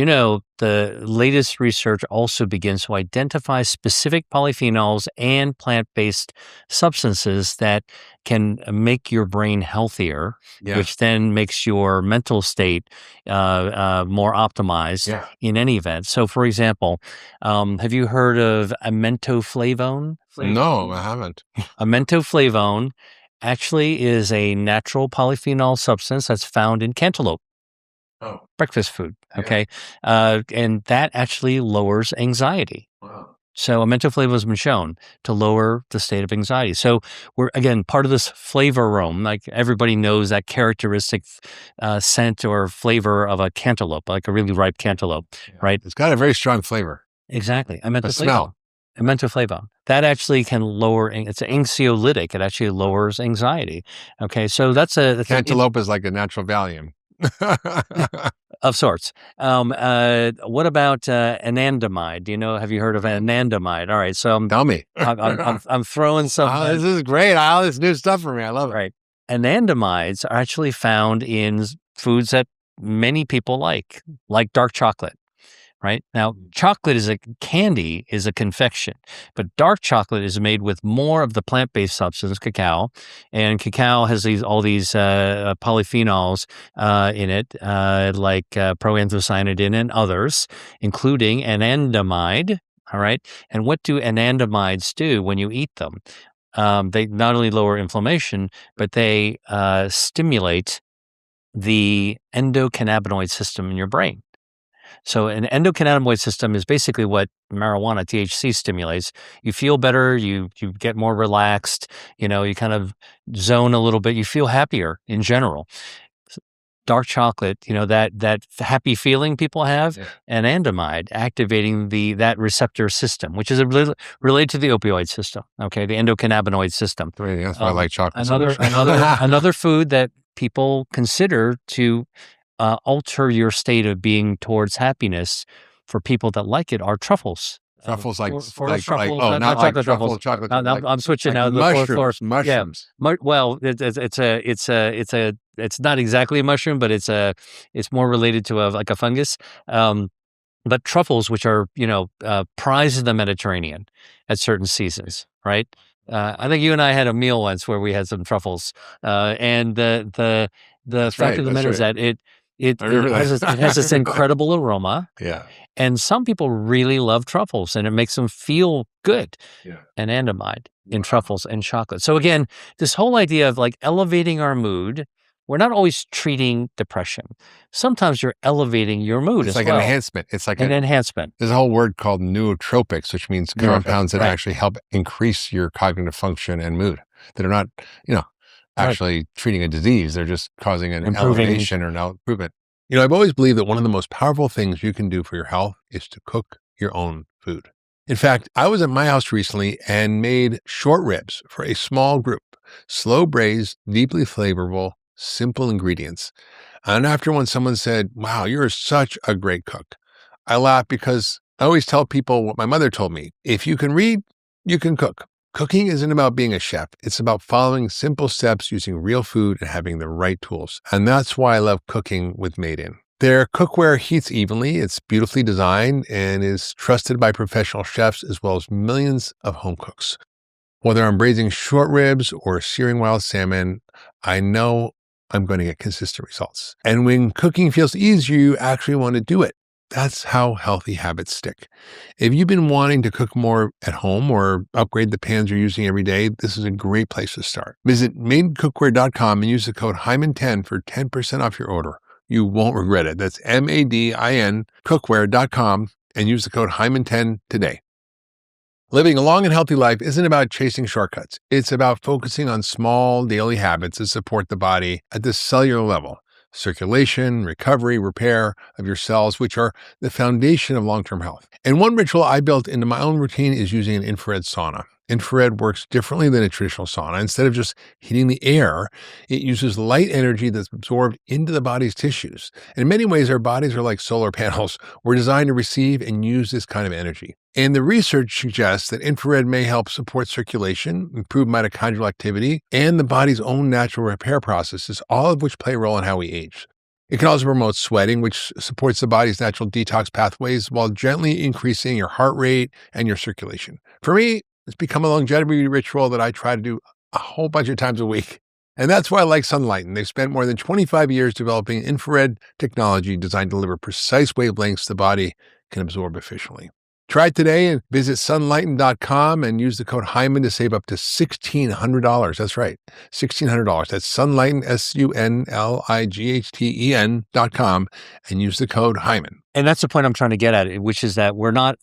the latest research also begins to identify specific polyphenols and plant-based substances that can make your brain healthier, which then makes your mental state more optimized in any event. So, for example, have you heard of a mentoflavone? No, I haven't. A mentoflavone actually is a natural polyphenol substance that's found in cantaloupe. Breakfast food. Okay. And that actually lowers anxiety. Wow. So a mentoflavone has been shown to lower the state of anxiety. So we're, again, part of this flavorome. Like everybody knows that characteristic scent or flavor of a cantaloupe, like a really ripe cantaloupe, right? It's got a very strong flavor. Exactly. A smell. A mentoflavone. That actually can lower, it's an anxiolytic. It actually lowers anxiety. Okay. So that's cantaloupe is like a natural Valium. Of sorts. What about anandamide? Have you heard of anandamide? All right. So tell me. I'm throwing some. Oh, this is great. All this new stuff for me. I love it. Right. Anandamides are actually found in foods that many people like dark chocolate. Right? Now, chocolate is a confection, but dark chocolate is made with more of the plant-based substance, cacao, and cacao has all these polyphenols in it, like proanthocyanidin and others, including anandamide. All right. And what do anandamides do when you eat them? They not only lower inflammation, but they stimulate the endocannabinoid system in your brain. So an endocannabinoid system is basically what marijuana, THC, stimulates. You feel better, you get more relaxed, you kind of zone a little bit, you feel happier in general. Dark chocolate, that happy feeling people have, anandamide activating that receptor system, which is related to the opioid system, okay, the endocannabinoid system. That's why I like chocolate. Another food that people consider to alter your state of being towards happiness for people that like it are truffles. Truffles truffles, not chocolate truffles. Chocolate. I'm switching now. Mushrooms. Yeah. Well, it's not exactly a mushroom, but it's more related to a fungus. But truffles, which are prized in the Mediterranean at certain seasons, right? I think you and I had a meal once where we had some truffles, and the fact of the matter is that It I remember it has this that. incredible aroma, Yeah. and some people really love truffles, and it makes them feel good. Yeah. Anandamide in Wow. truffles and chocolate. So again, this whole idea of like elevating our mood, we're not always treating depression. Sometimes you're elevating your mood It's as like an well. enhancement. It's like An enhancement. there's a whole word called nootropics, which means compounds that right. actually help increase your cognitive function and mood, that are not, Right. actually treating a disease. They're just causing an Improving. elevation or an improvement. I've always believed that one of the most powerful things you can do for your health is to cook your own food. In fact, I was at my house recently and made short ribs for a small group, slow braised, deeply flavorful, simple ingredients. And after when someone said, "Wow, you're such a great cook," I laughed because I always tell people what my mother told me: if you can read, you can cook. Cooking isn't about being a chef. It's about following simple steps, using real food, and having the right tools. And that's why I love cooking with Made In. Their cookware heats evenly, it's beautifully designed, and is trusted by professional chefs as well as millions of home cooks. Whether I'm braising short ribs or searing wild salmon, I know I'm going to get consistent results. And when cooking feels easier, you actually want to do it. That's how healthy habits stick. If you've been wanting to cook more at home or upgrade the pans you're using every day, this is a great place to start. Visit madecookware.com and use the code Hyman10 for 10% off your order. You won't regret it. That's MADIN cookware.com and use the code Hyman10 today. Living a long and healthy life isn't about chasing shortcuts. It's about focusing on small daily habits that support the body at the cellular level. Circulation, recovery, repair of your cells, which are the foundation of long-term health. And one ritual I built into my own routine is using an infrared sauna. Infrared works differently than a traditional sauna. Instead of just heating the air, it uses light energy that's absorbed into the body's tissues. In many ways, our bodies are like solar panels. We're designed to receive and use this kind of energy. And the research suggests that infrared may help support circulation, improve mitochondrial activity, and the body's own natural repair processes, all of which play a role in how we age. It can also promote sweating, which supports the body's natural detox pathways while gently increasing your heart rate and your circulation. For me, it's become a longevity ritual that I try to do a whole bunch of times a week. And that's why I like Sunlighten. They've spent more than 25 years developing infrared technology designed to deliver precise wavelengths the body can absorb efficiently. Try it today and visit sunlighten.com and use the code Hyman to save up to $1,600. That's right, $1,600. That's Sunlighten, SUNLIGHTEN.com, and use the code Hyman. And that's the point I'm trying to get at, which is that we're not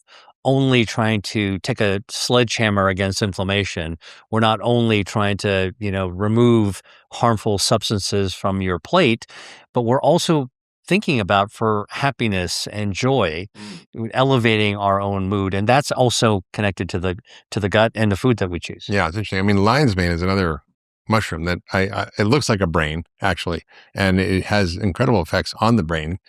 only trying to take a sledgehammer against inflammation. We're not only trying to, remove harmful substances from your plate, but we're also thinking about for happiness and joy, elevating our own mood. And that's also connected to the gut and the food that we choose. Yeah, it's interesting. I mean, lion's mane is another mushroom that it looks like a brain, actually, and it has incredible effects on the brain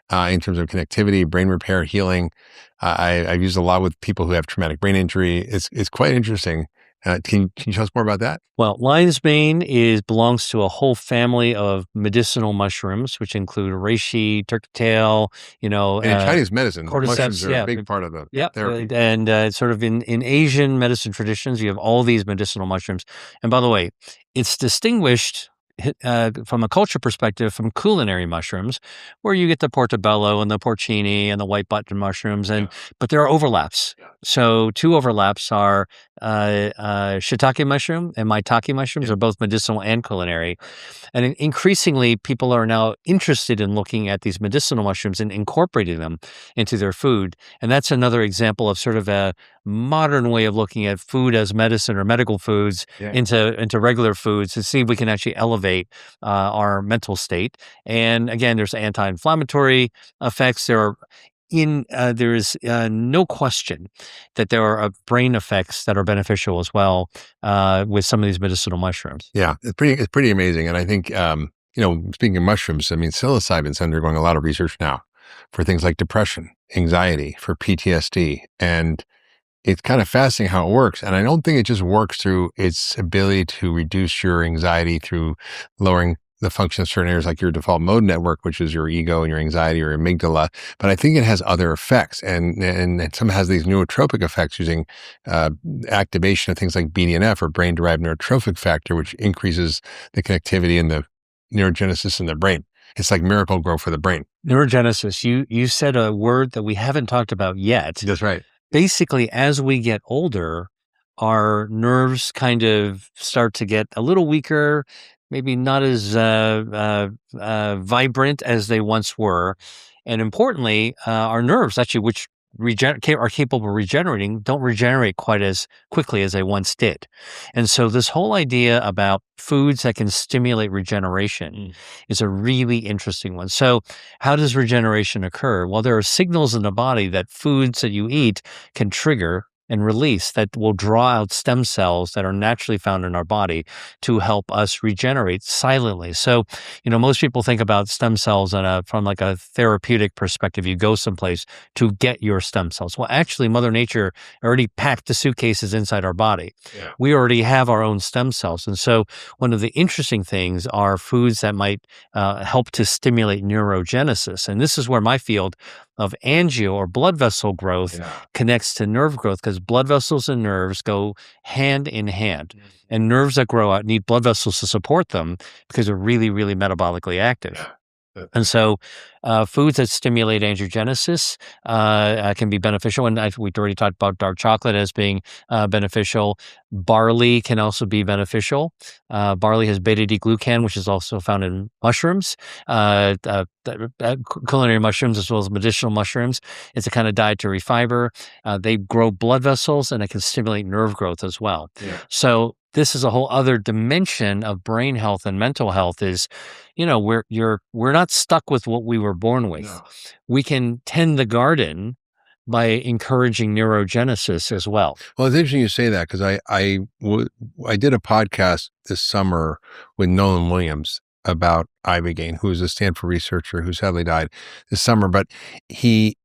in terms of connectivity, brain repair, healing. I've used a lot with people who have traumatic brain injury. It's quite interesting. Can you tell us more about that? Well, lion's mane belongs to a whole family of medicinal mushrooms, which include reishi, turkey tail, And in Chinese medicine, cordyceps, mushrooms are a big part of the therapy. And sort of in Asian medicine traditions, you have all these medicinal mushrooms. And by the way, it's distinguished from a culture perspective from culinary mushrooms, where you get the portobello and the porcini and the white button mushrooms, but there are overlaps. Yeah. So two overlaps are shiitake mushroom and maitake mushrooms are both medicinal and culinary. And increasingly, people are now interested in looking at these medicinal mushrooms and incorporating them into their food. And that's another example of sort of a modern way of looking at food as medicine or medical foods into regular foods to see if we can actually elevate our mental state. And again, there's anti-inflammatory effects. There is no question that there are brain effects that are beneficial as well with some of these medicinal mushrooms. Yeah, it's pretty amazing. And I think, speaking of mushrooms, I mean, psilocybin's undergoing a lot of research now for things like depression, anxiety, for PTSD. And it's kind of fascinating how it works. And I don't think it just works through its ability to reduce your anxiety through lowering the function of certain areas like your default mode network, which is your ego and your anxiety or amygdala. But I think it has other effects, and some has these neurotropic effects using activation of things like BDNF or brain-derived neurotrophic factor, which increases the connectivity and the neurogenesis in the brain. It's like miracle grow for the brain. Neurogenesis. You said a word that we haven't talked about yet. That's right. Basically, as we get older, our nerves kind of start to get a little weaker, maybe not as vibrant as they once were. And importantly, our nerves, actually, which are capable of regenerating, don't regenerate quite as quickly as they once did. And so, this whole idea about foods that can stimulate regeneration is a really interesting one. So, how does regeneration occur? Well, there are signals in the body that foods that you eat can trigger and release that will draw out stem cells that are naturally found in our body to help us regenerate silently. So, most people think about stem cells from like a therapeutic perspective. You go someplace to get your stem cells. Well, actually, Mother Nature already packed the suitcases inside our body. Yeah. We already have our own stem cells. And so one of the interesting things are foods that might help to stimulate neurogenesis. And this is where my field of angio or blood vessel growth connects to nerve growth, because blood vessels and nerves go hand in hand. And nerves that grow out need blood vessels to support them because they're really, really metabolically active. And so foods that stimulate angiogenesis can be beneficial. And we've already talked about dark chocolate as being beneficial. Barley can also be beneficial. Barley has beta-D-glucan, which is also found in mushrooms, culinary mushrooms as well as medicinal mushrooms. It's a kind of dietary fiber. They grow blood vessels, and it can stimulate nerve growth as well. Yeah. So this is a whole other dimension of brain health and mental health is, we're not stuck with what we were born with. No. We can tend the garden by encouraging neurogenesis as well. Well, it's interesting you say that, because I did a podcast this summer with Nolan Williams about ibogaine, who is a Stanford researcher who sadly died this summer, but he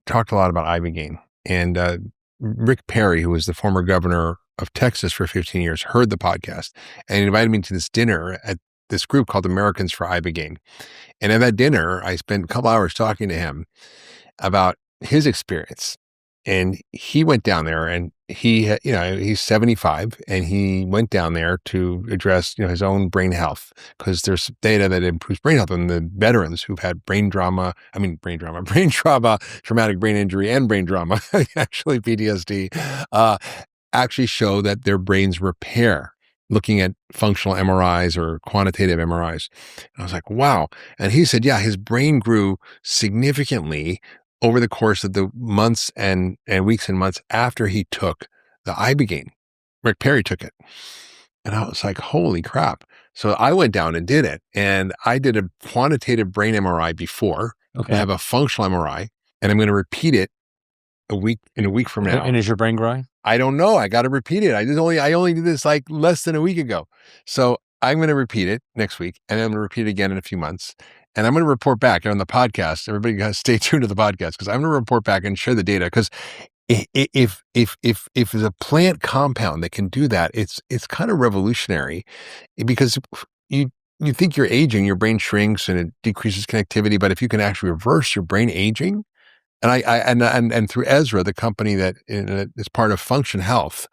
talked a lot about ibogaine. And Rick Perry, who was the former governor of Texas for 15 years, heard the podcast and invited me to this dinner at this group called Americans for Ibogaine. And at that dinner, I spent a couple hours talking to him about his experience. And he went down there, and he's 75, and he went down there to address, his own brain health, because there's data that improves brain health in the veterans who've had brain trauma, traumatic brain injury, and brain trauma, actually PTSD, actually show that their brains repair, looking at functional MRIs or quantitative MRIs. And I was like, wow. And he said, yeah, his brain grew significantly over the course of the months and weeks and months after he took the ibogaine. Rick Perry took it. And I was like, holy crap. So I went down and did it. And I did a quantitative brain MRI before. Okay. I have a functional MRI, and I'm going to repeat it a week from now. And is your brain growing? I don't know. I got to repeat it. I only did this like less than a week ago. So I'm going to repeat it next week, and then I'm going to repeat it again in a few months. And I'm going to report back on the podcast. Everybody got to stay tuned to the podcast, because I'm going to report back and share the data. Because if there's a plant compound that can do that, it's kind of revolutionary, because you think you're aging, your brain shrinks and it decreases connectivity. But if you can actually reverse your brain aging, and through Ezra, the company that is part of Function Health,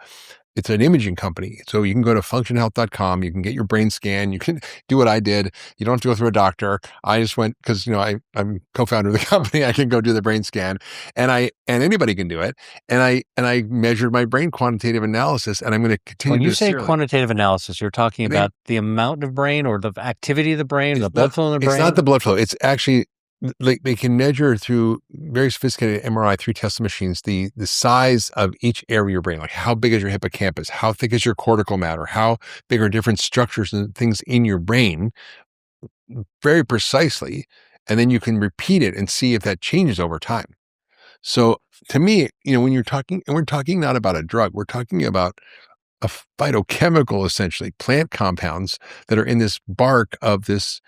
it's an imaging company. So you can go to functionhealth.com. You can get your brain scan. You can do what I did. You don't have to go through a doctor. I just went, because I'm co-founder of the company. I can go do the brain scan, and anybody can do it. And I measured my brain quantitative analysis, and I'm going to continue. When you say quantitative analysis, you're talking about the amount of brain, or the activity of the brain, or the blood flow in the brain? It's not the blood flow. It's actually, like, they can measure through very sophisticated MRI, 3 Tesla machines, the size of each area of your brain. Like, how big is your hippocampus? How thick is your cortical matter? How big are different structures and things in your brain, very precisely. And then you can repeat it and see if that changes over time. So to me, when you're talking, and we're talking not about a drug, we're talking about a phytochemical, essentially plant compounds that are in this bark of this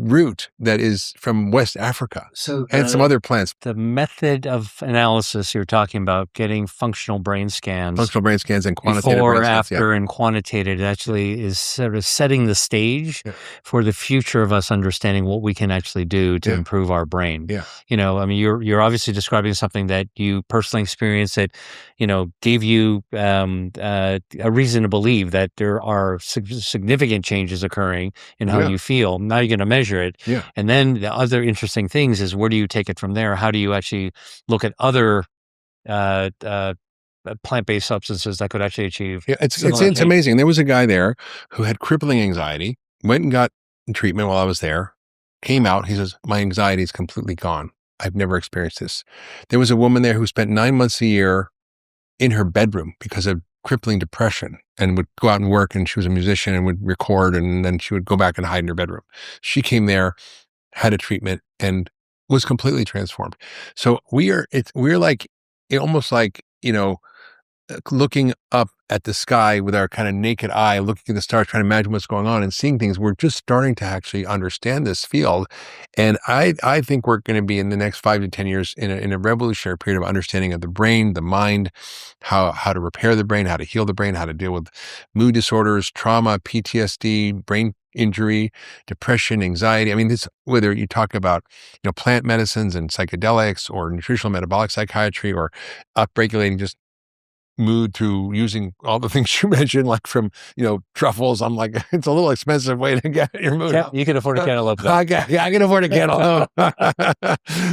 root that is from West Africa and some other plants. The method of analysis you're talking about, getting functional brain scans And quantitative before, brain scans. after, and quantitated actually is sort of setting the stage for the future of us understanding what we can actually do to improve our brain. Yeah. You know, I mean, you're obviously describing something that you personally experienced that, you know, gave you a reason to believe that there are significant changes occurring in how you feel. Now you're going to measure it. Yeah. And then the other interesting things is, where do you take it from there? How do you actually look at other plant-based substances that could actually achieve? Yeah, it's amazing. There was a guy there who had crippling anxiety, went and got treatment while I was there, came out. He says, my anxiety is completely gone. I've never experienced this. There was a woman there who spent 9 months a year in her bedroom because of crippling depression, and would go out and work, and she was a musician and would record, and then she would go back and hide in her bedroom. She came there, had a treatment, and was completely transformed. So we're like, almost like, you know, looking up at the sky with our kind of naked eye, looking at the stars, trying to imagine what's going on and seeing things. We're just starting to actually understand this field. And I think we're going to be in the next 5 to 10 years in a revolutionary period of understanding of the brain, the mind, how to repair the brain, how to heal the brain, how to deal with mood disorders, trauma, PTSD, brain injury, depression, anxiety. I mean, this, whether you talk about, you know, plant medicines and psychedelics, or nutritional metabolic psychiatry, or upregulating just mood through using all the things you mentioned, like from, you know, truffles. I'm like, it's a little expensive way to get your mood up. You can afford a cantaloupe. I can afford a cantaloupe.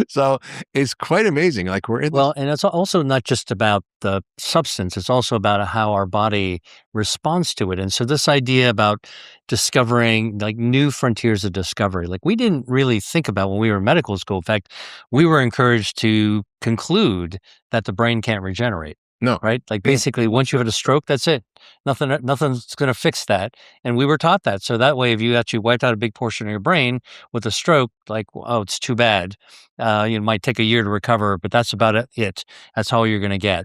So it's quite amazing. Like, we're in and it's also not just about the substance. It's also about how our body responds to it. And so this idea about discovering like new frontiers of discovery, like we didn't really think about when we were in medical school. In fact, we were encouraged to conclude that the brain can't regenerate. No. Right? Like basically, once you had a stroke, that's it. Nothing's going to fix that. And we were taught that. So that way, if you actually wiped out a big portion of your brain with a stroke, like, oh, it's too bad. It might take a year to recover, but that's about it. That's all you're going to get.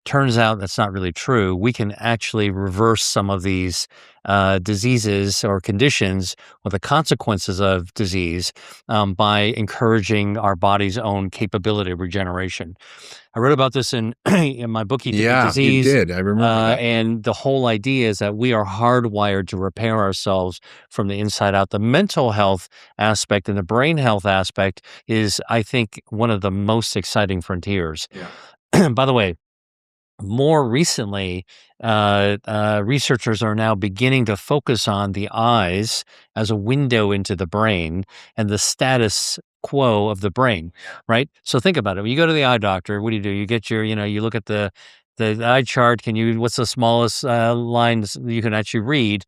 Turns out that's not really true. We can actually reverse some of these diseases or conditions, or the consequences of disease, by encouraging our body's own capability of regeneration. I wrote about this in my book, Eat the Disease. You did. I remember that. And the whole idea is that we are hardwired to repair ourselves from the inside out. The mental health aspect and the brain health aspect is, I think, one of the most exciting frontiers. Yeah. By the way, more recently, researchers are now beginning to focus on the eyes as a window into the brain and the status quo of the brain, right? So think about it. When you go to the eye doctor, what do? You get your, you look at the eye chart. What's the smallest lines you can actually read?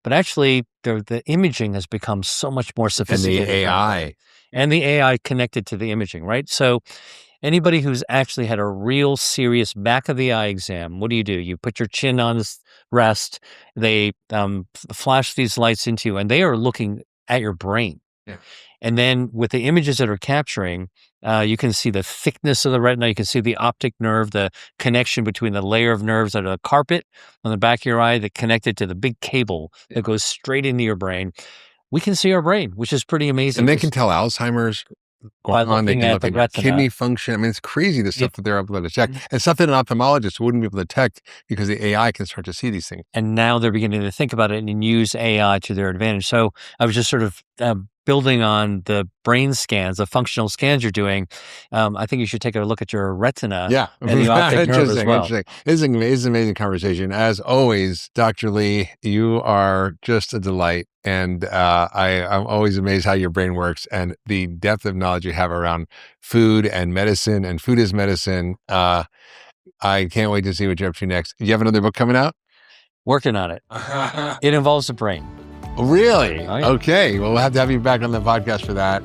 But actually, the imaging has become so much more sophisticated. And the AI connected to the imaging, right? So anybody who's actually had a real serious back of the eye exam, what do? You put your chin on this rest, they flash these lights into you, and they are looking at your brain. Yeah. And then with the images that are capturing, you can see the thickness of the retina, you can see the optic nerve, the connection between the layer of nerves that are the carpet on the back of your eye that connected to the big cable that goes straight into your brain. We can see our brain, which is pretty amazing. And they can tell Alzheimer's going on. They can look at kidney function. I mean, it's crazy the stuff that they're able to detect, and stuff that an ophthalmologist wouldn't be able to detect because the AI can start to see these things. And now they're beginning to think about it and use AI to their advantage. So I was just sort of building on the brain scans, the functional scans you're doing. I think you should take a look at your retina. Yeah, and the optic nerve as well. It's an amazing conversation. As always, Dr. Lee, you are just a delight. And I'm always amazed how your brain works and the depth of knowledge you have around food and medicine and food is medicine. I can't wait to see what you're up to next. Do you have another book coming out? Working on it. It involves the brain. Really? Oh, yeah. Okay. Well, we'll have to have you back on the podcast for that.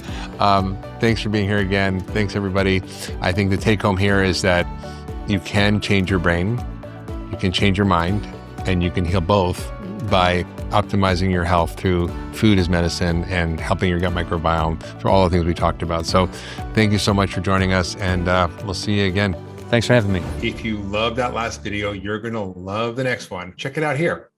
Thanks for being here again. Thanks, everybody. I think the take home here is that you can change your brain, you can change your mind, and you can heal both by optimizing your health through food as medicine and helping your gut microbiome through all the things we talked about. So thank you so much for joining us, and we'll see you again. Thanks for having me. If you loved that last video, you're going to love the next one. Check it out here.